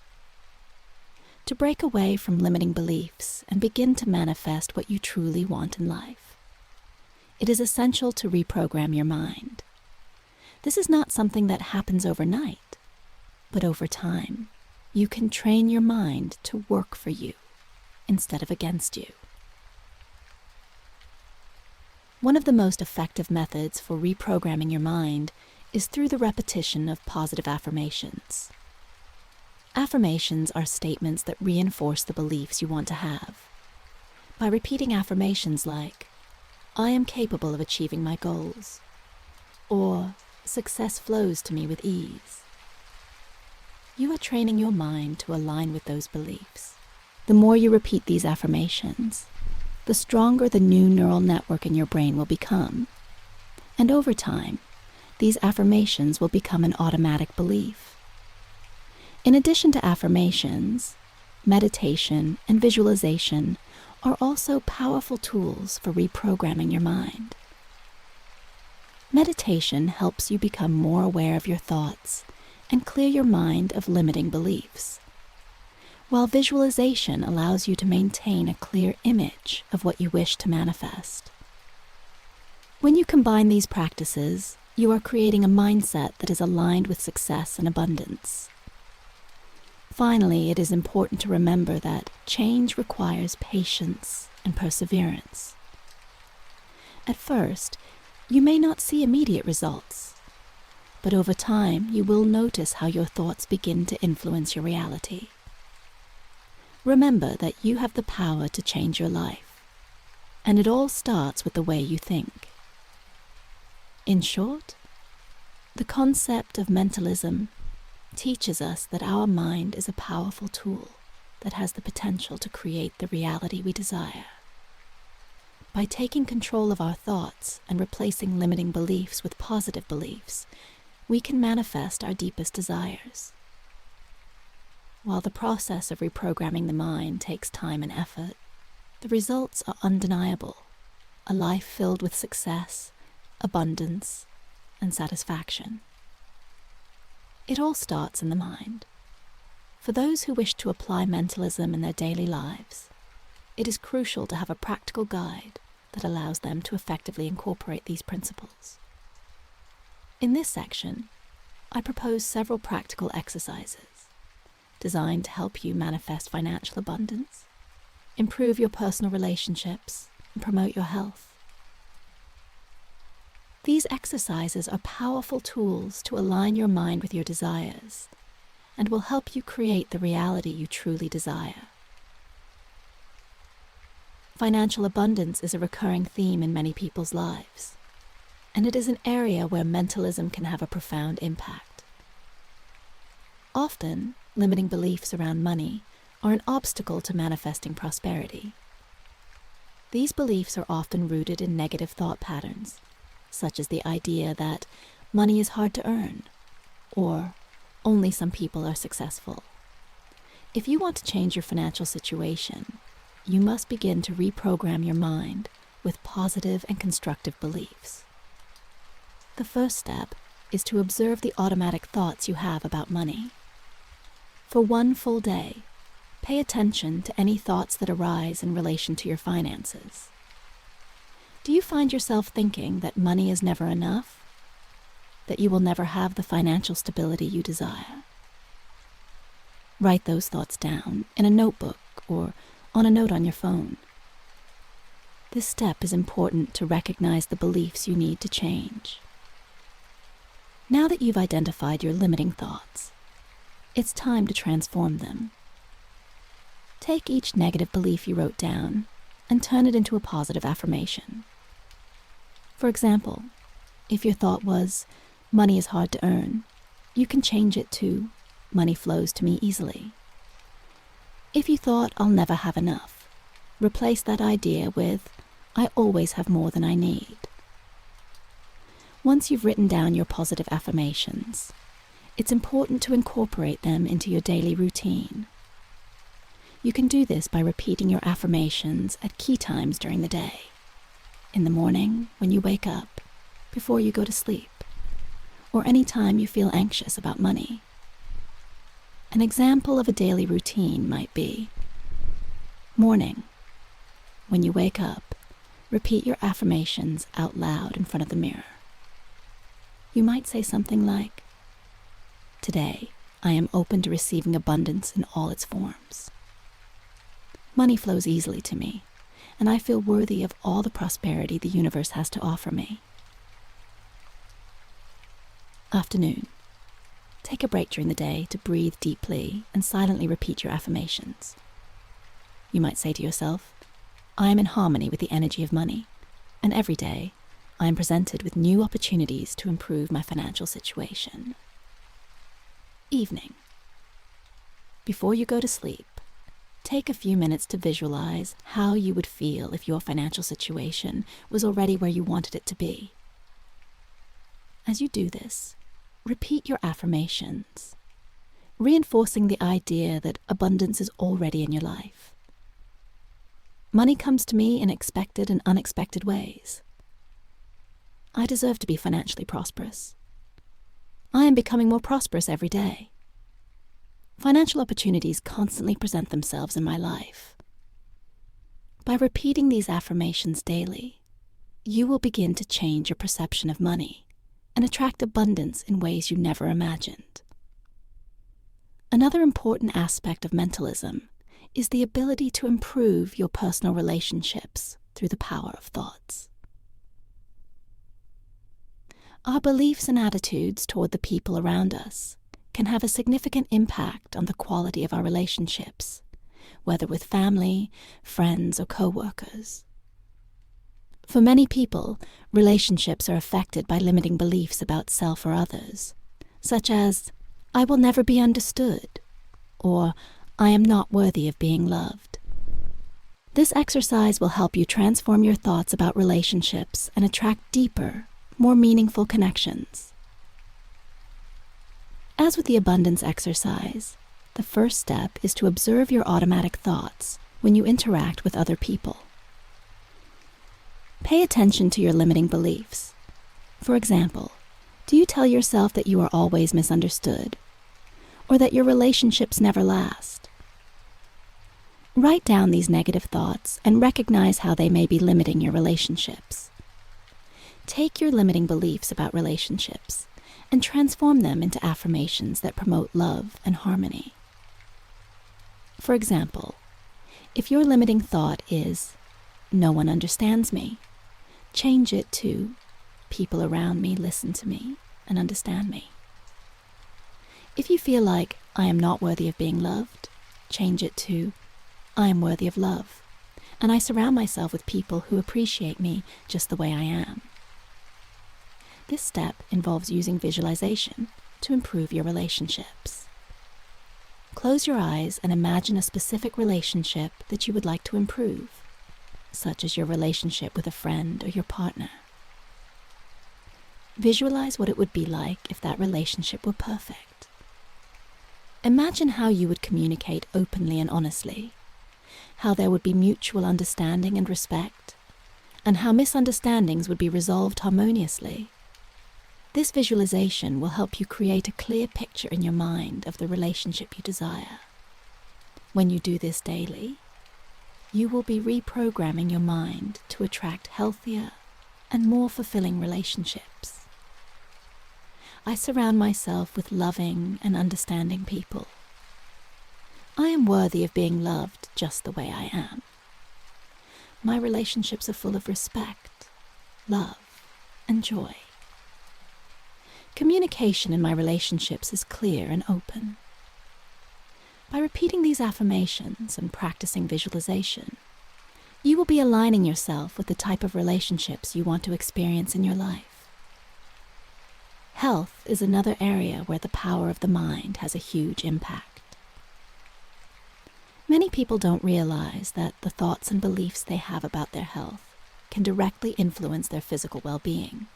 A: To break away from limiting beliefs and begin to manifest what you truly want in life, it is essential to reprogram your mind. This is not something that happens overnight, but over time, you can train your mind to work for you instead of against you. One of the most effective methods for reprogramming your mind is through the repetition of positive affirmations. Affirmations are statements that reinforce the beliefs you want to have. By repeating affirmations like, "I am capable of achieving my goals," or "Success flows to me with ease," you are training your mind to align with those beliefs. The more you repeat these affirmations, the stronger the new neural network in your brain will become. And over time, these affirmations will become an automatic belief. In addition to affirmations, meditation and visualization are also powerful tools for reprogramming your mind. Meditation helps you become more aware of your thoughts and clear your mind of limiting beliefs, while visualization allows you to maintain a clear image of what you wish to manifest. When you combine these practices, you are creating a mindset that is aligned with success and abundance. Finally, it is important to remember that change requires patience and perseverance. At first, you may not see immediate results, but over time you will notice how your thoughts begin to influence your reality. Remember that you have the power to change your life, and it all starts with the way you think. In short, the concept of mentalism teaches us that our mind is a powerful tool that has the potential to create the reality we desire. By taking control of our thoughts and replacing limiting beliefs with positive beliefs, we can manifest our deepest desires. While the process of reprogramming the mind takes time and effort, the results are undeniable: a life filled with success, abundance, and satisfaction. It all starts in the mind. For those who wish to apply mentalism in their daily lives, it is crucial to have a practical guide that allows them to effectively incorporate these principles. In this section, I propose several practical exercises designed to help you manifest financial abundance, improve your personal relationships, and promote your health. These exercises are powerful tools to align your mind with your desires and will help you create the reality you truly desire. Financial abundance is a recurring theme in many people's lives, and it is an area where mentalism can have a profound impact. Often, limiting beliefs around money are an obstacle to manifesting prosperity. These beliefs are often rooted in negative thought patterns, such as the idea that money is hard to earn, or only some people are successful. If you want to change your financial situation, you must begin to reprogram your mind with positive and constructive beliefs. The first step is to observe the automatic thoughts you have about money. For one full day, pay attention to any thoughts that arise in relation to your finances. Do you find yourself thinking that money is never enough? That you will never have the financial stability you desire? Write those thoughts down in a notebook or on a note on your phone. This step is important to recognize the beliefs you need to change. Now that you've identified your limiting thoughts, it's time to transform them. Take each negative belief you wrote down and turn it into a positive affirmation. For example, if your thought was, money is hard to earn, you can change it to, money flows to me easily. If you thought, I'll never have enough, replace that idea with, I always have more than I need. Once you've written down your positive affirmations, it's important to incorporate them into your daily routine. You can do this by repeating your affirmations at key times during the day. In the morning, when you wake up, before you go to sleep, or any time you feel anxious about money. An example of a daily routine might be, morning. When you wake up, repeat your affirmations out loud in front of the mirror. You might say something like, today, I am open to receiving abundance in all its forms. Money flows easily to me, and I feel worthy of all the prosperity the universe has to offer me. Afternoon. Take a break during the day to breathe deeply and silently repeat your affirmations. You might say to yourself, I am in harmony with the energy of money, and every day I am presented with new opportunities to improve my financial situation. Evening. Before you go to sleep, take a few minutes to visualize how you would feel if your financial situation was already where you wanted it to be. As you do this, repeat your affirmations, reinforcing the idea that abundance is already in your life. Money comes to me in expected and unexpected ways. I deserve to be financially prosperous. I am becoming more prosperous every day. Financial opportunities constantly present themselves in my life. By repeating these affirmations daily, you will begin to change your perception of money and attract abundance in ways you never imagined. Another important aspect of mentalism is the ability to improve your personal relationships through the power of thoughts. Our beliefs and attitudes toward the people around us can have a significant impact on the quality of our relationships, whether with family, friends, or co-workers. For many people, relationships are affected by limiting beliefs about self or others, such as, I will never be understood, or I am not worthy of being loved. This exercise will help you transform your thoughts about relationships and attract deeper, more meaningful connections. As with the abundance exercise, the first step is to observe your automatic thoughts when you interact with other people. Pay attention to your limiting beliefs. For example, do you tell yourself that you are always misunderstood, or that your relationships never last? Write down these negative thoughts and recognize how they may be limiting your relationships. Take your limiting beliefs about relationships and transform them into affirmations that promote love and harmony. For example, if your limiting thought is, no one understands me, change it to, people around me listen to me and understand me. If you feel like, I am not worthy of being loved, change it to, I am worthy of love, and I surround myself with people who appreciate me just the way I am. This step involves using visualization to improve your relationships. Close your eyes and imagine a specific relationship that you would like to improve, such as your relationship with a friend or your partner. Visualize what it would be like if that relationship were perfect. Imagine how you would communicate openly and honestly, how there would be mutual understanding and respect, and how misunderstandings would be resolved harmoniously. This visualization will help you create a clear picture in your mind of the relationship you desire. When you do this daily, you will be reprogramming your mind to attract healthier and more fulfilling relationships. I surround myself with loving and understanding people. I am worthy of being loved just the way I am. My relationships are full of respect, love, and joy. Communication in my relationships is clear and open. By repeating these affirmations and practicing visualization, you will be aligning yourself with the type of relationships you want to experience in your life. Health is another area where the power of the mind has a huge impact. Many people don't realize that the thoughts and beliefs they have about their health can directly influence their physical well-being.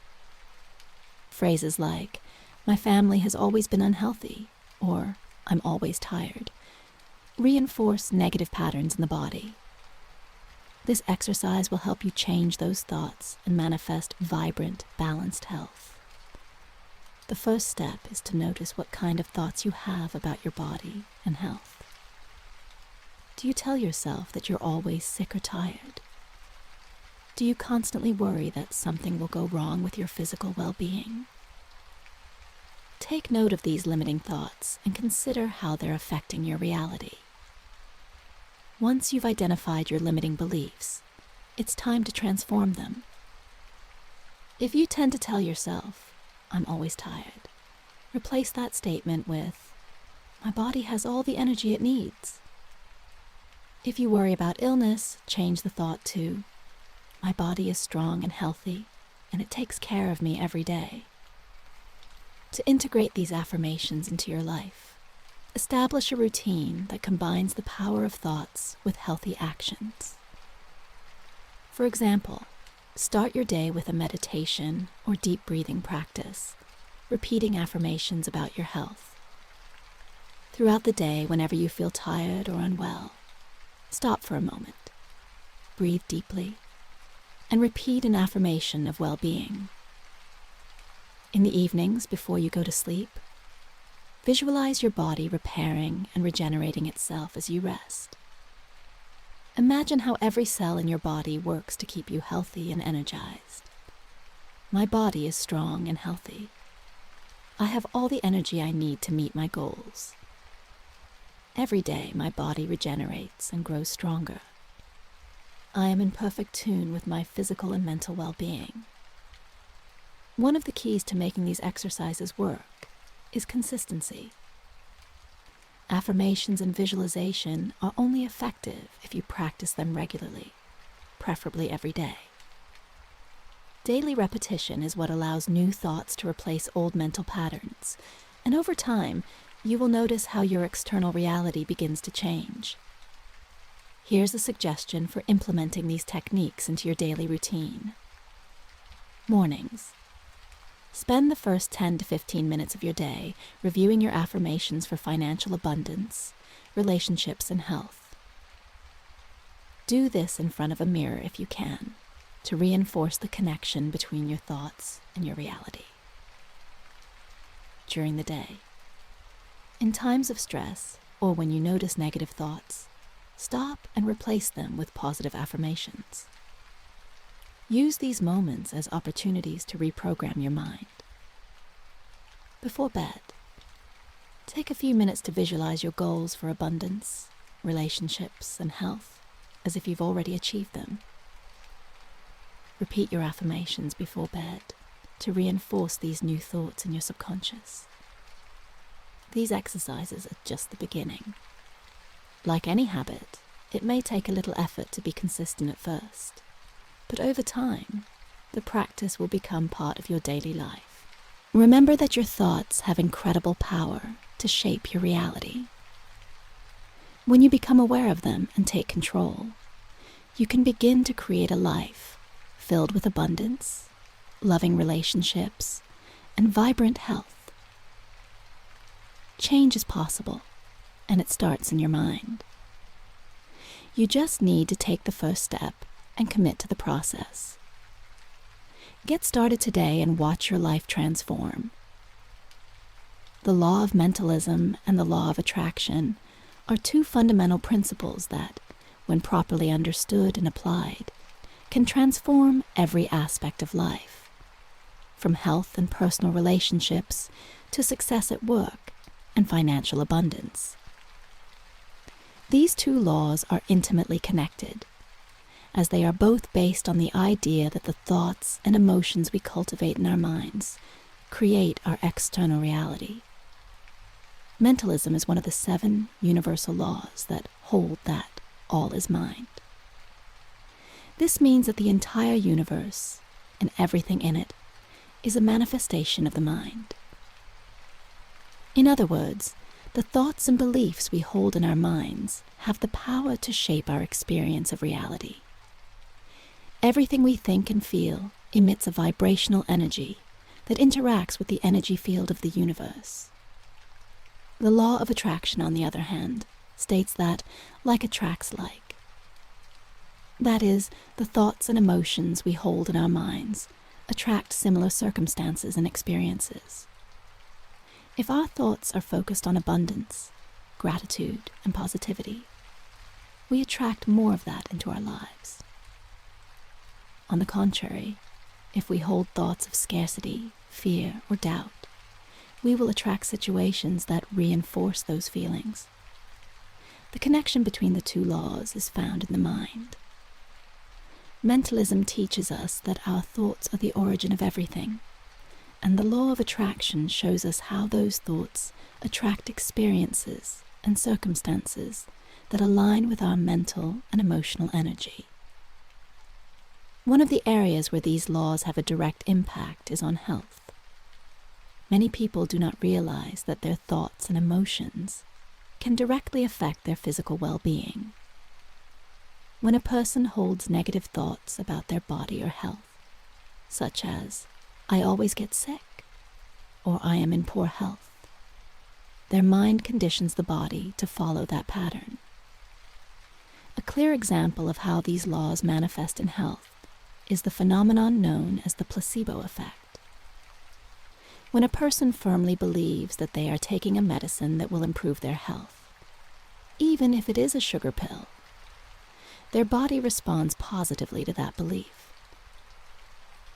A: Phrases like, "My family has always been unhealthy," or "I'm always tired," reinforce negative patterns in the body. This exercise will help you change those thoughts and manifest vibrant, balanced health. The first step is to notice what kind of thoughts you have about your body and health. Do you tell yourself that you're always sick or tired? Do you constantly worry that something will go wrong with your physical well-being? Take note of these limiting thoughts and consider how they're affecting your reality. Once you've identified your limiting beliefs, it's time to transform them. If you tend to tell yourself, "I'm always tired," replace that statement with, "My body has all the energy it needs." If you worry about illness, change the thought to, "My body is strong and healthy, and it takes care of me every day." To integrate these affirmations into your life, establish a routine that combines the power of thoughts with healthy actions. For example, start your day with a meditation or deep breathing practice, repeating affirmations about your health. Throughout the day, whenever you feel tired or unwell, stop for a moment, breathe deeply, and repeat an affirmation of well-being. In the evenings, before you go to sleep, visualize your body repairing and regenerating itself as you rest. Imagine how every cell in your body works to keep you healthy and energized. My body is strong and healthy. I have all the energy I need to meet my goals. Every day, my body regenerates and grows stronger. I am in perfect tune with my physical and mental well-being. One of the keys to making these exercises work is consistency. Affirmations and visualization are only effective if you practice them regularly, preferably every day. Daily repetition is what allows new thoughts to replace old mental patterns, and over time, you will notice how your external reality begins to change. Here's a suggestion for implementing these techniques into your daily routine. Mornings. Spend the first 10 to 15 minutes of your day reviewing your affirmations for financial abundance, relationships, and health. Do this in front of a mirror if you can, to reinforce the connection between your thoughts and your reality. During the day. In times of stress, or when you notice negative thoughts, stop and replace them with positive affirmations. Use these moments as opportunities to reprogram your mind. Before bed, take a few minutes to visualize your goals for abundance, relationships, and health, as if you've already achieved them. Repeat your affirmations before bed to reinforce these new thoughts in your subconscious. These exercises are just the beginning. Like any habit, It may take a little effort to be consistent at first, but over time, the practice will become part of your daily life. Remember that your thoughts have incredible power to shape your reality. When you become aware of them and take control, you can begin to create a life filled with abundance, loving relationships, and vibrant health. Change is possible, and it starts in your mind. You just need to take the first step and commit to the process. Get started today and watch your life transform. The law of mentalism and the law of attraction are two fundamental principles that, when properly understood and applied, can transform every aspect of life, from health and personal relationships to success at work and financial abundance. These two laws are intimately connected, as they are both based on the idea that the thoughts and emotions we cultivate in our minds create our external reality. Mentalism is one of the 7 universal laws that hold that all is mind. This means that the entire universe and everything in it is a manifestation of the mind. In other words, the thoughts and beliefs we hold in our minds have the power to shape our experience of reality. Everything we think and feel emits a vibrational energy that interacts with the energy field of the universe. The law of attraction, on the other hand, states that like attracts like. That is, the thoughts and emotions we hold in our minds attract similar circumstances and experiences. If our thoughts are focused on abundance, gratitude, and positivity, we attract more of that into our lives. On the contrary, if we hold thoughts of scarcity, fear, or doubt, we will attract situations that reinforce those feelings. The connection between the two laws is found in the mind. Mentalism teaches us that our thoughts are the origin of everything, and the law of attraction shows us how those thoughts attract experiences and circumstances that align with our mental and emotional energy. One of the areas where these laws have a direct impact is on health. Many people do not realize that their thoughts and emotions can directly affect their physical well-being. When a person holds negative thoughts about their body or health, such as, "I always get sick," or "I am in poor health," their mind conditions the body to follow that pattern. A clear example of how these laws manifest in health is the phenomenon known as the placebo effect. When a person firmly believes that they are taking a medicine that will improve their health, even if it is a sugar pill, their body responds positively to that belief.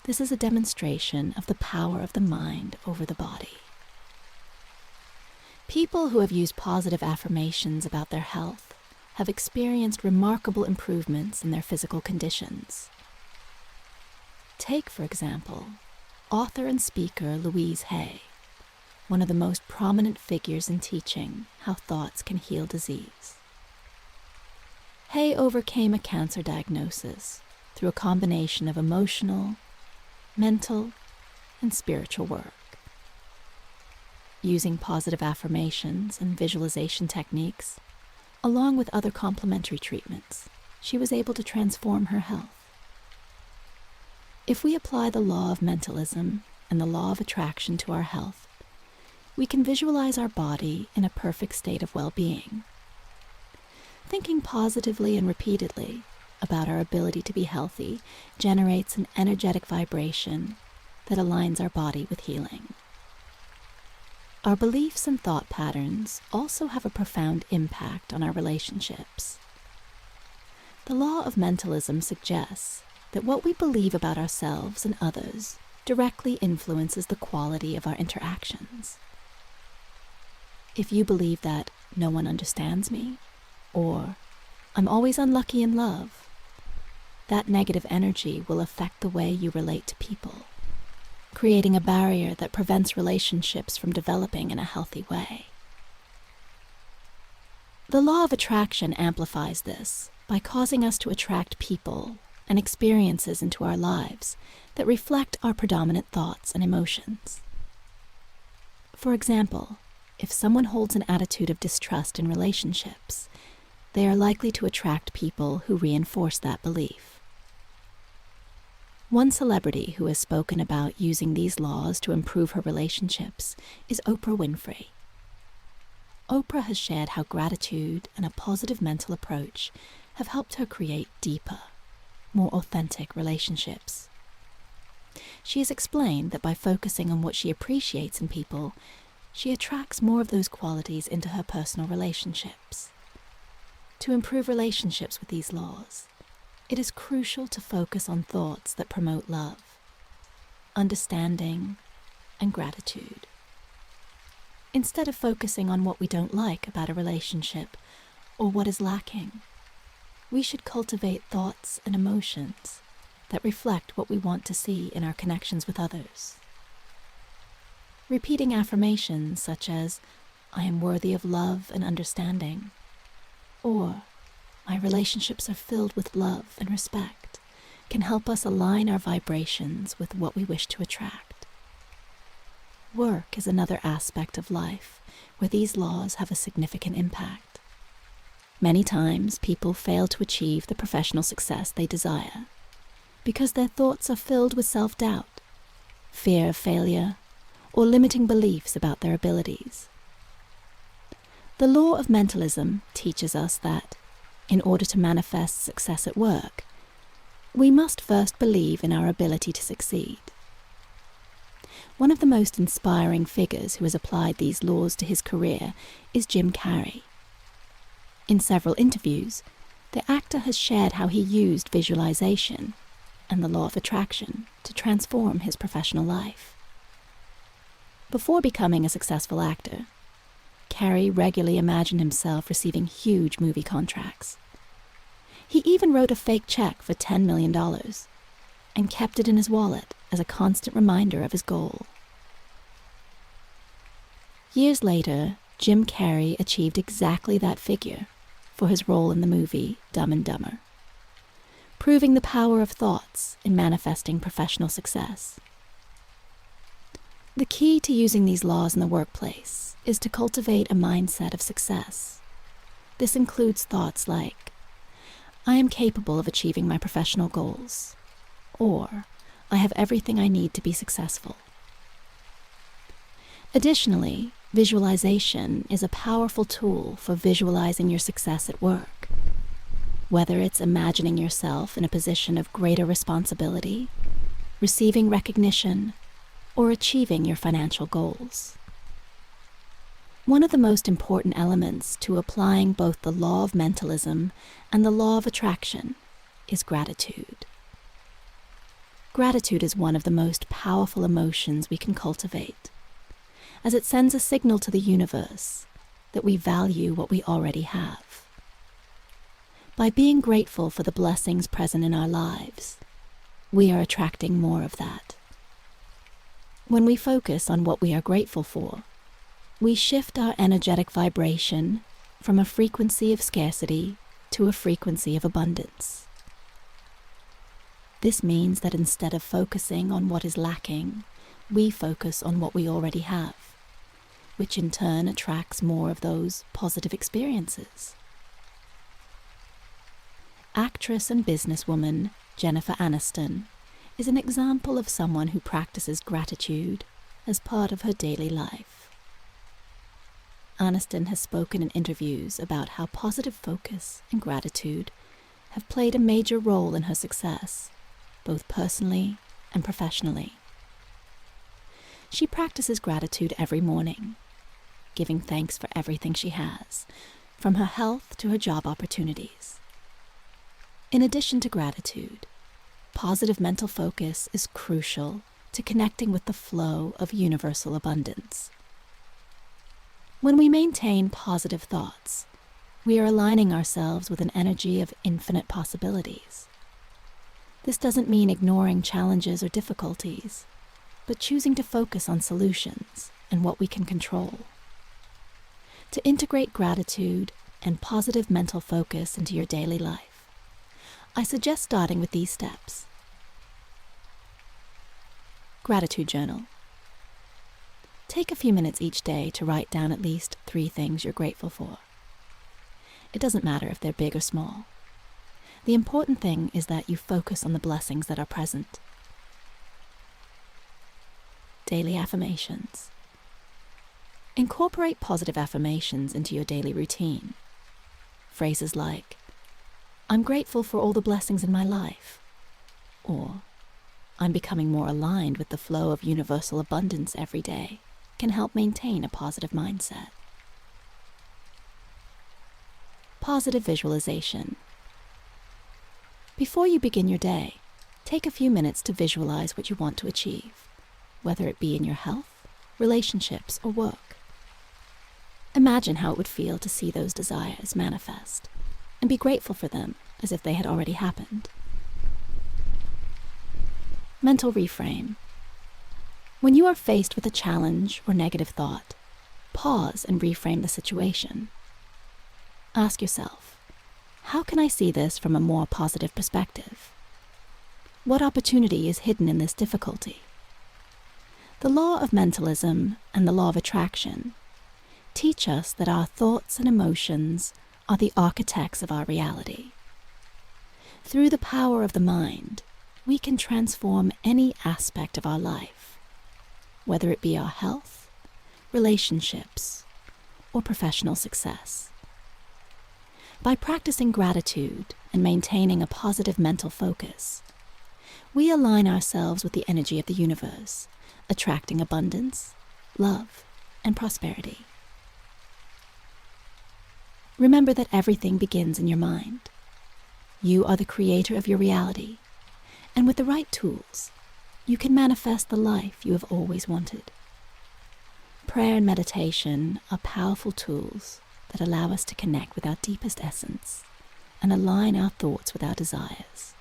A: This is a demonstration of the power of the mind over the body. People who have used positive affirmations about their health have experienced remarkable improvements in their physical conditions. Take, for example, author and speaker Louise Hay, one of the most prominent figures in teaching how thoughts can heal disease. Hay overcame a cancer diagnosis through a combination of emotional, mental, and spiritual work. Using positive affirmations and visualization techniques, along with other complementary treatments, she was able to transform her health. If we apply the law of mentalism and the law of attraction to our health, we can visualize our body in a perfect state of well-being. Thinking positively and repeatedly about our ability to be healthy generates an energetic vibration that aligns our body with healing. Our beliefs and thought patterns also have a profound impact on our relationships. The law of mentalism suggests that what we believe about ourselves and others directly influences the quality of our interactions. If you believe that no one understands me, or I'm always unlucky in love, that negative energy will affect the way you relate to people, creating a barrier that prevents relationships from developing in a healthy way. The law of attraction amplifies this by causing us to attract people and experiences into our lives that reflect our predominant thoughts and emotions. For example, if someone holds an attitude of distrust in relationships, they are likely to attract people who reinforce that belief. One celebrity who has spoken about using these laws to improve her relationships is Oprah Winfrey. Oprah has shared how gratitude and a positive mental approach have helped her create deeper, more authentic relationships. She has explained that by focusing on what she appreciates in people, she attracts more of those qualities into her personal relationships. To improve relationships with these laws, it is crucial to focus on thoughts that promote love, understanding, and gratitude. Instead of focusing on what we don't like about a relationship or what is lacking, we should cultivate thoughts and emotions that reflect what we want to see in our connections with others. Repeating affirmations such as, "I am worthy of love and understanding," or "My relationships are filled with love and respect," can help us align our vibrations with what we wish to attract. Work is another aspect of life where these laws have a significant impact. Many times, people fail to achieve the professional success they desire because their thoughts are filled with self-doubt, fear of failure, or limiting beliefs about their abilities. The law of mentalism teaches us that, in order to manifest success at work, we must first believe in our ability to succeed. One of the most inspiring figures who has applied these laws to his career is Jim Carrey. In several interviews, the actor has shared how he used visualization and the law of attraction to transform his professional life. Before becoming a successful actor, Carrey regularly imagined himself receiving huge movie contracts. He even wrote a fake check for $10 million and kept it in his wallet as a constant reminder of his goal. Years later, Jim Carrey achieved exactly that figure for his role in the movie Dumb and Dumber, proving the power of thoughts in manifesting professional success. The key to using these laws in the workplace is to cultivate a mindset of success. This includes thoughts like, "I am capable of achieving my professional goals," or "I have everything I need to be successful." Additionally, visualization is a powerful tool for visualizing your success at work. Whether it's imagining yourself in a position of greater responsibility, receiving recognition, or achieving your financial goals. One of the most important elements to applying both the law of mentalism and the law of attraction is gratitude. Gratitude is one of the most powerful emotions we can cultivate, as it sends a signal to the universe that we value what we already have. By being grateful for the blessings present in our lives, we are attracting more of that. When we focus on what we are grateful for, we shift our energetic vibration from a frequency of scarcity to a frequency of abundance. This means that instead of focusing on what is lacking, we focus on what we already have, which in turn attracts more of those positive experiences. Actress and businesswoman Jennifer Aniston is an example of someone who practices gratitude as part of her daily life. Aniston has spoken in interviews about how positive focus and gratitude have played a major role in her success, both personally and professionally. She practices gratitude every morning, giving thanks for everything she has, from her health to her job opportunities. In addition to gratitude, positive mental focus is crucial to connecting with the flow of universal abundance. When we maintain positive thoughts, we are aligning ourselves with an energy of infinite possibilities. This doesn't mean ignoring challenges or difficulties, but choosing to focus on solutions and what we can control. To integrate gratitude and positive mental focus into your daily life, I suggest starting with these steps. Gratitude journal. Take a few minutes each day to write down at least 3 things you're grateful for. It doesn't matter if they're big or small. The important thing is that you focus on the blessings that are present. Daily affirmations. Incorporate positive affirmations into your daily routine. Phrases like, "I'm grateful for all the blessings in my life," or "I'm becoming more aligned with the flow of universal abundance every day," can help maintain a positive mindset. Positive visualization. Before you begin your day, take a few minutes to visualize what you want to achieve, whether it be in your health, relationships, or work. Imagine how it would feel to see those desires manifest, and be grateful for them as if they had already happened. Mental reframe. When you are faced with a challenge or negative thought, pause and reframe the situation. Ask yourself, how can I see this from a more positive perspective? What opportunity is hidden in this difficulty? The law of mentalism and the law of attraction teach us that our thoughts and emotions are the architects of our reality. Through the power of the mind, we can transform any aspect of our life, whether it be our health, relationships, or professional success. By practicing gratitude and maintaining a positive mental focus, we align ourselves with the energy of the universe, attracting abundance, love, and prosperity. Remember that everything begins in your mind. You are the creator of your reality, and with the right tools, you can manifest the life you have always wanted. Prayer and meditation are powerful tools that allow us to connect with our deepest essence and align our thoughts with our desires.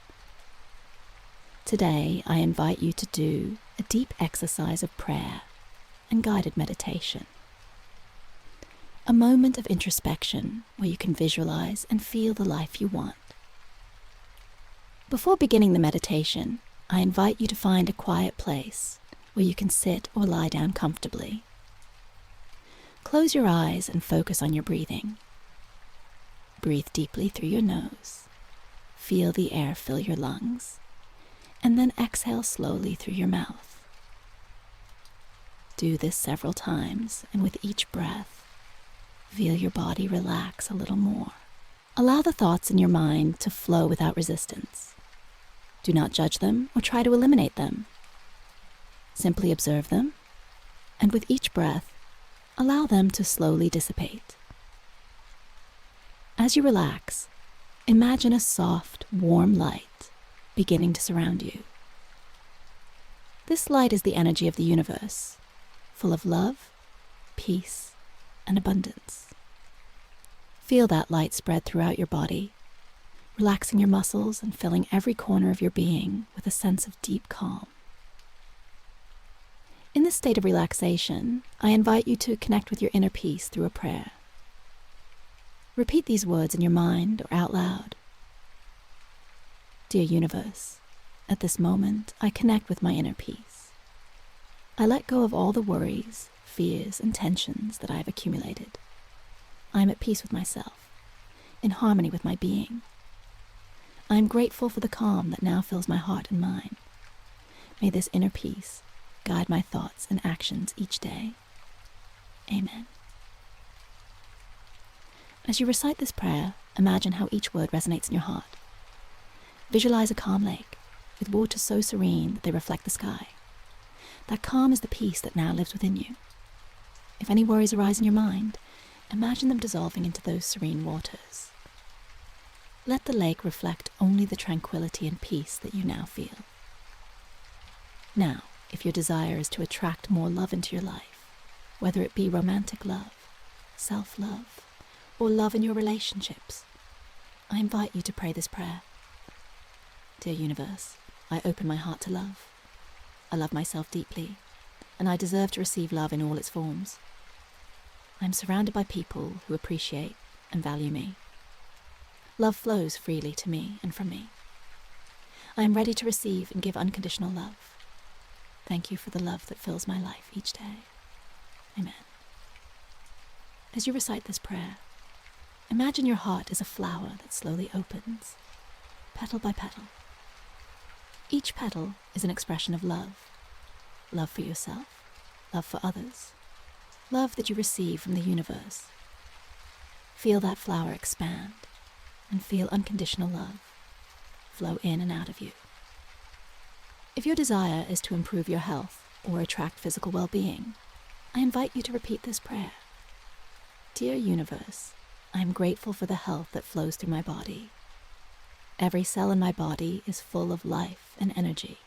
A: Today, I invite you to do a deep exercise of prayer and guided meditation. A moment of introspection where you can visualize and feel the life you want. Before beginning the meditation, I invite you to find a quiet place where you can sit or lie down comfortably. Close your eyes and focus on your breathing. Breathe deeply through your nose. Feel the air fill your lungs, and then exhale slowly through your mouth. Do this several times, and with each breath, feel your body relax a little more. Allow the thoughts in your mind to flow without resistance. Do not judge them or try to eliminate them. Simply observe them, and with each breath, allow them to slowly dissipate. As you relax, imagine a soft, warm light beginning to surround you. This light is the energy of the universe, full of love, peace, and abundance. Feel that light spread throughout your body, relaxing your muscles and filling every corner of your being with a sense of deep calm. In this state of relaxation, I invite you to connect with your inner peace through a prayer. Repeat these words in your mind or out loud. Dear universe, at this moment, I connect with my inner peace. I let go of all the worries, fears, and tensions that I have accumulated. I am at peace with myself, in harmony with my being. I am grateful for the calm that now fills my heart and mind. May this inner peace guide my thoughts and actions each day. Amen. As you recite this prayer, imagine how each word resonates in your heart. Visualize a calm lake, with waters so serene that they reflect the sky. That calm is the peace that now lives within you. If any worries arise in your mind, imagine them dissolving into those serene waters. Let the lake reflect only the tranquility and peace that you now feel. Now, if your desire is to attract more love into your life, whether it be romantic love, self-love, or love in your relationships, I invite you to pray this prayer. Dear universe, I open my heart to love. I love myself deeply, and I deserve to receive love in all its forms. I am surrounded by people who appreciate and value me. Love flows freely to me and from me. I am ready to receive and give unconditional love. Thank you for the love that fills my life each day. Amen. As you recite this prayer, imagine your heart is a flower that slowly opens, petal by petal. Each petal is an expression of love. Love for yourself, love for others, love that you receive from the universe. Feel that flower expand and feel unconditional love flow in and out of you. If your desire is to improve your health or attract physical well-being, I invite you to repeat this prayer. Dear universe, I am grateful for the health that flows through my body. Every cell in my body is full of life and energy.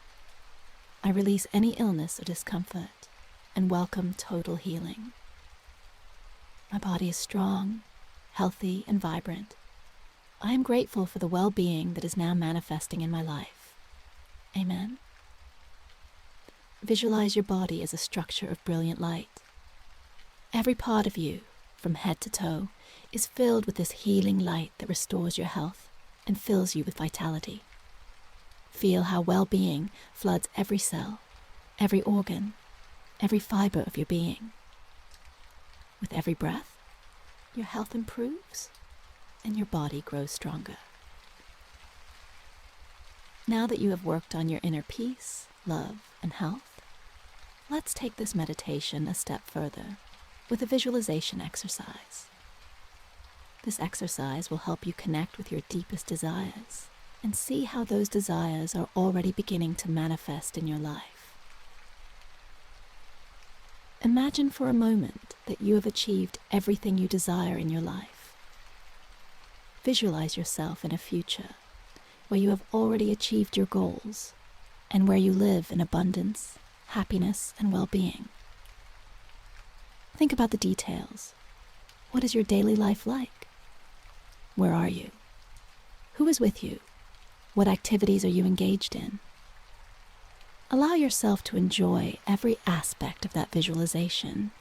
A: I release any illness or discomfort and welcome total healing. My body is strong, healthy, and vibrant. I am grateful for the well-being that is now manifesting in my life. Amen. Visualize your body as a structure of brilliant light. Every part of you, from head to toe, is filled with this healing light that restores your health and fills you with vitality. Feel how well-being floods every cell, every organ, every fiber of your being. With every breath, your health improves and your body grows stronger. Now that you have worked on your inner peace, love, and health, let's take this meditation a step further with a visualization exercise. This exercise will help you connect with your deepest desires and see how those desires are already beginning to manifest in your life. Imagine for a moment that you have achieved everything you desire in your life. Visualize yourself in a future where you have already achieved your goals and where you live in abundance, happiness, and well-being. Think about the details. What is your daily life like? Where are you? Who is with you? What activities are you engaged in? Allow yourself to enjoy every aspect of that visualization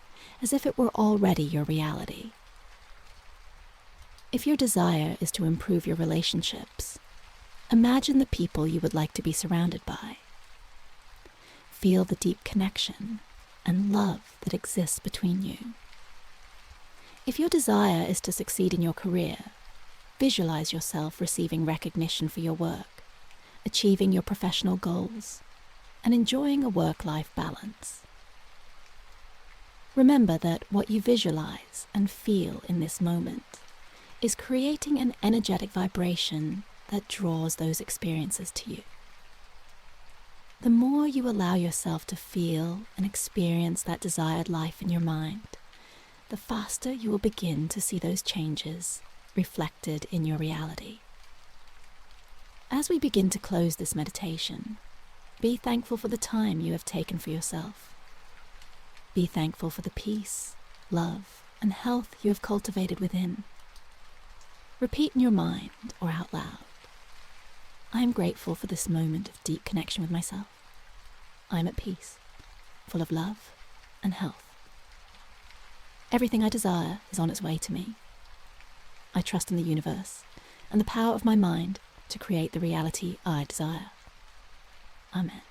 A: as if it were already your reality. If your desire is to improve your relationships, imagine the people you would like to be surrounded by. Feel the deep connection and love that exists between you. If your desire is to succeed in your career, visualize yourself receiving recognition for your work, achieving your professional goals, and enjoying a work-life balance. Remember that what you visualize and feel in this moment is creating an energetic vibration that draws those experiences to you. The more you allow yourself to feel and experience that desired life in your mind, the faster you will begin to see those changes reflected in your reality. As we begin to close this meditation, be thankful for the time you have taken for yourself. Be thankful for the peace, love, and health you have cultivated within. Repeat in your mind or out loud. I am grateful for this moment of deep connection with myself. I am at peace, full of love and health. Everything I desire is on its way to me. I trust in the universe and the power of my mind to create the reality I desire. Amen.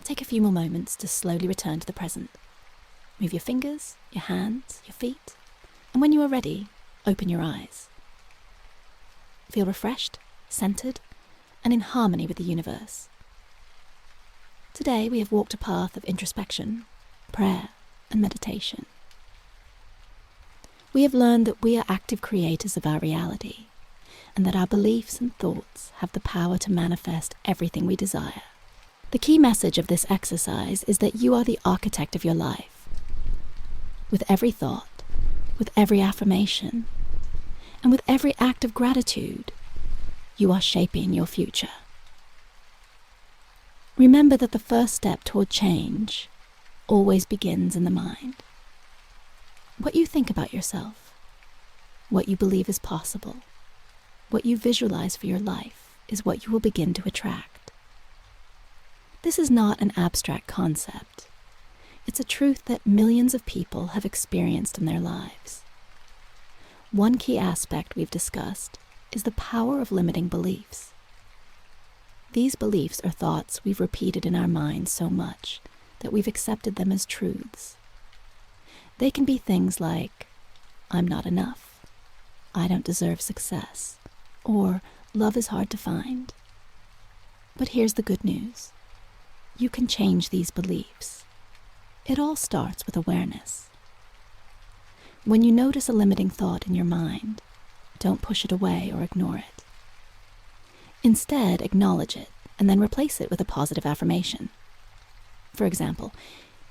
A: Take a few more moments to slowly return to the present. Move your fingers, your hands, your feet, and when you are ready, open your eyes. Feel refreshed, centered, and in harmony with the universe. Today we have walked a path of introspection, prayer, and meditation. We have learned that we are active creators of our reality, and that our beliefs and thoughts have the power to manifest everything we desire. The key message of this exercise is that you are the architect of your life. With every thought, with every affirmation, and with every act of gratitude, you are shaping your future. Remember that the first step toward change always begins in the mind. What you think about yourself, what you believe is possible, what you visualize for your life is what you will begin to attract. This is not an abstract concept. It's a truth that millions of people have experienced in their lives. One key aspect we've discussed is the power of limiting beliefs. These beliefs are thoughts we've repeated in our minds so much that we've accepted them as truths. They can be things like, I'm not enough, I don't deserve success, or love is hard to find. But here's the good news. You can change these beliefs. It all starts with awareness. When you notice a limiting thought in your mind, don't push it away or ignore it. Instead, acknowledge it and then replace it with a positive affirmation. For example,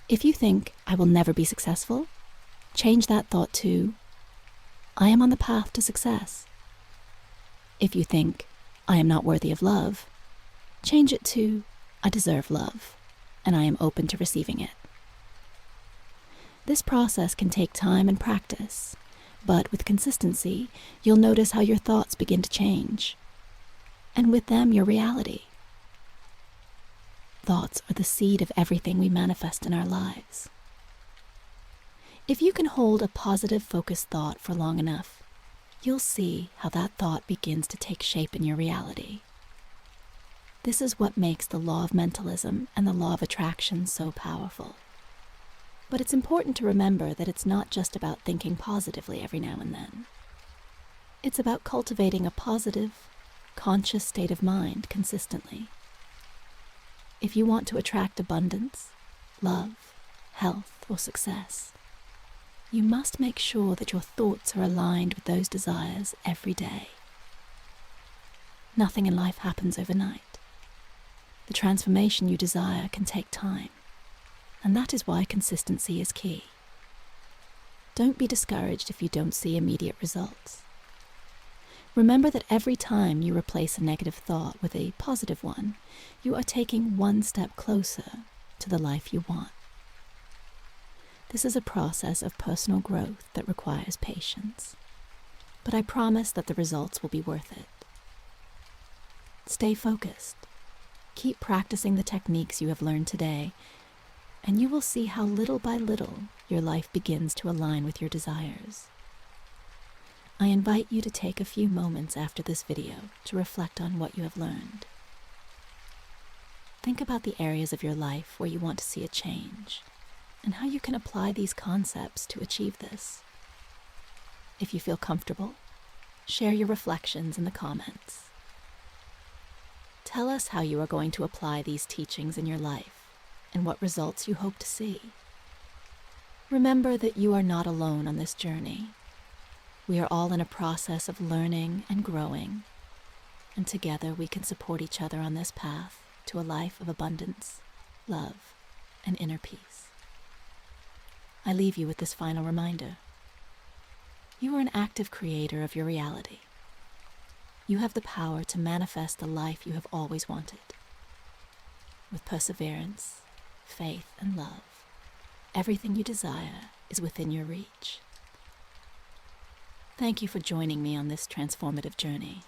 A: if you think, I will never be successful, change that thought to, I am on the path to success. If you think, I am not worthy of love, change it to, I deserve love, and I am open to receiving it. This process can take time and practice, but with consistency, you'll notice how your thoughts begin to change, and with them, your reality. Thoughts are the seed of everything we manifest in our lives. If you can hold a positive, focused thought for long enough, you'll see how that thought begins to take shape in your reality. This is what makes the law of mentalism and the law of attraction so powerful. But it's important to remember that it's not just about thinking positively every now and then. It's about cultivating a positive, conscious state of mind consistently. If you want to attract abundance, love, health, or success, you must make sure that your thoughts are aligned with those desires every day. Nothing in life happens overnight. The transformation you desire can take time, and that is why consistency is key. Don't be discouraged if you don't see immediate results. Remember that every time you replace a negative thought with a positive one, you are taking one step closer to the life you want. This is a process of personal growth that requires patience, but I promise that the results will be worth it. Stay focused. Keep practicing the techniques you have learned today, and you will see how little by little your life begins to align with your desires. I invite you to take a few moments after this video to reflect on what you have learned. Think about the areas of your life where you want to see a change, and how you can apply these concepts to achieve this. If you feel comfortable, share your reflections in the comments. Tell us how you are going to apply these teachings in your life and what results you hope to see. Remember that you are not alone on this journey. We are all in a process of learning and growing, and together we can support each other on this path to a life of abundance, love, and inner peace. I leave you with this final reminder. You are an active creator of your reality. You have the power to manifest the life you have always wanted. With perseverance, faith, and love, everything you desire is within your reach. Thank you for joining me on this transformative journey.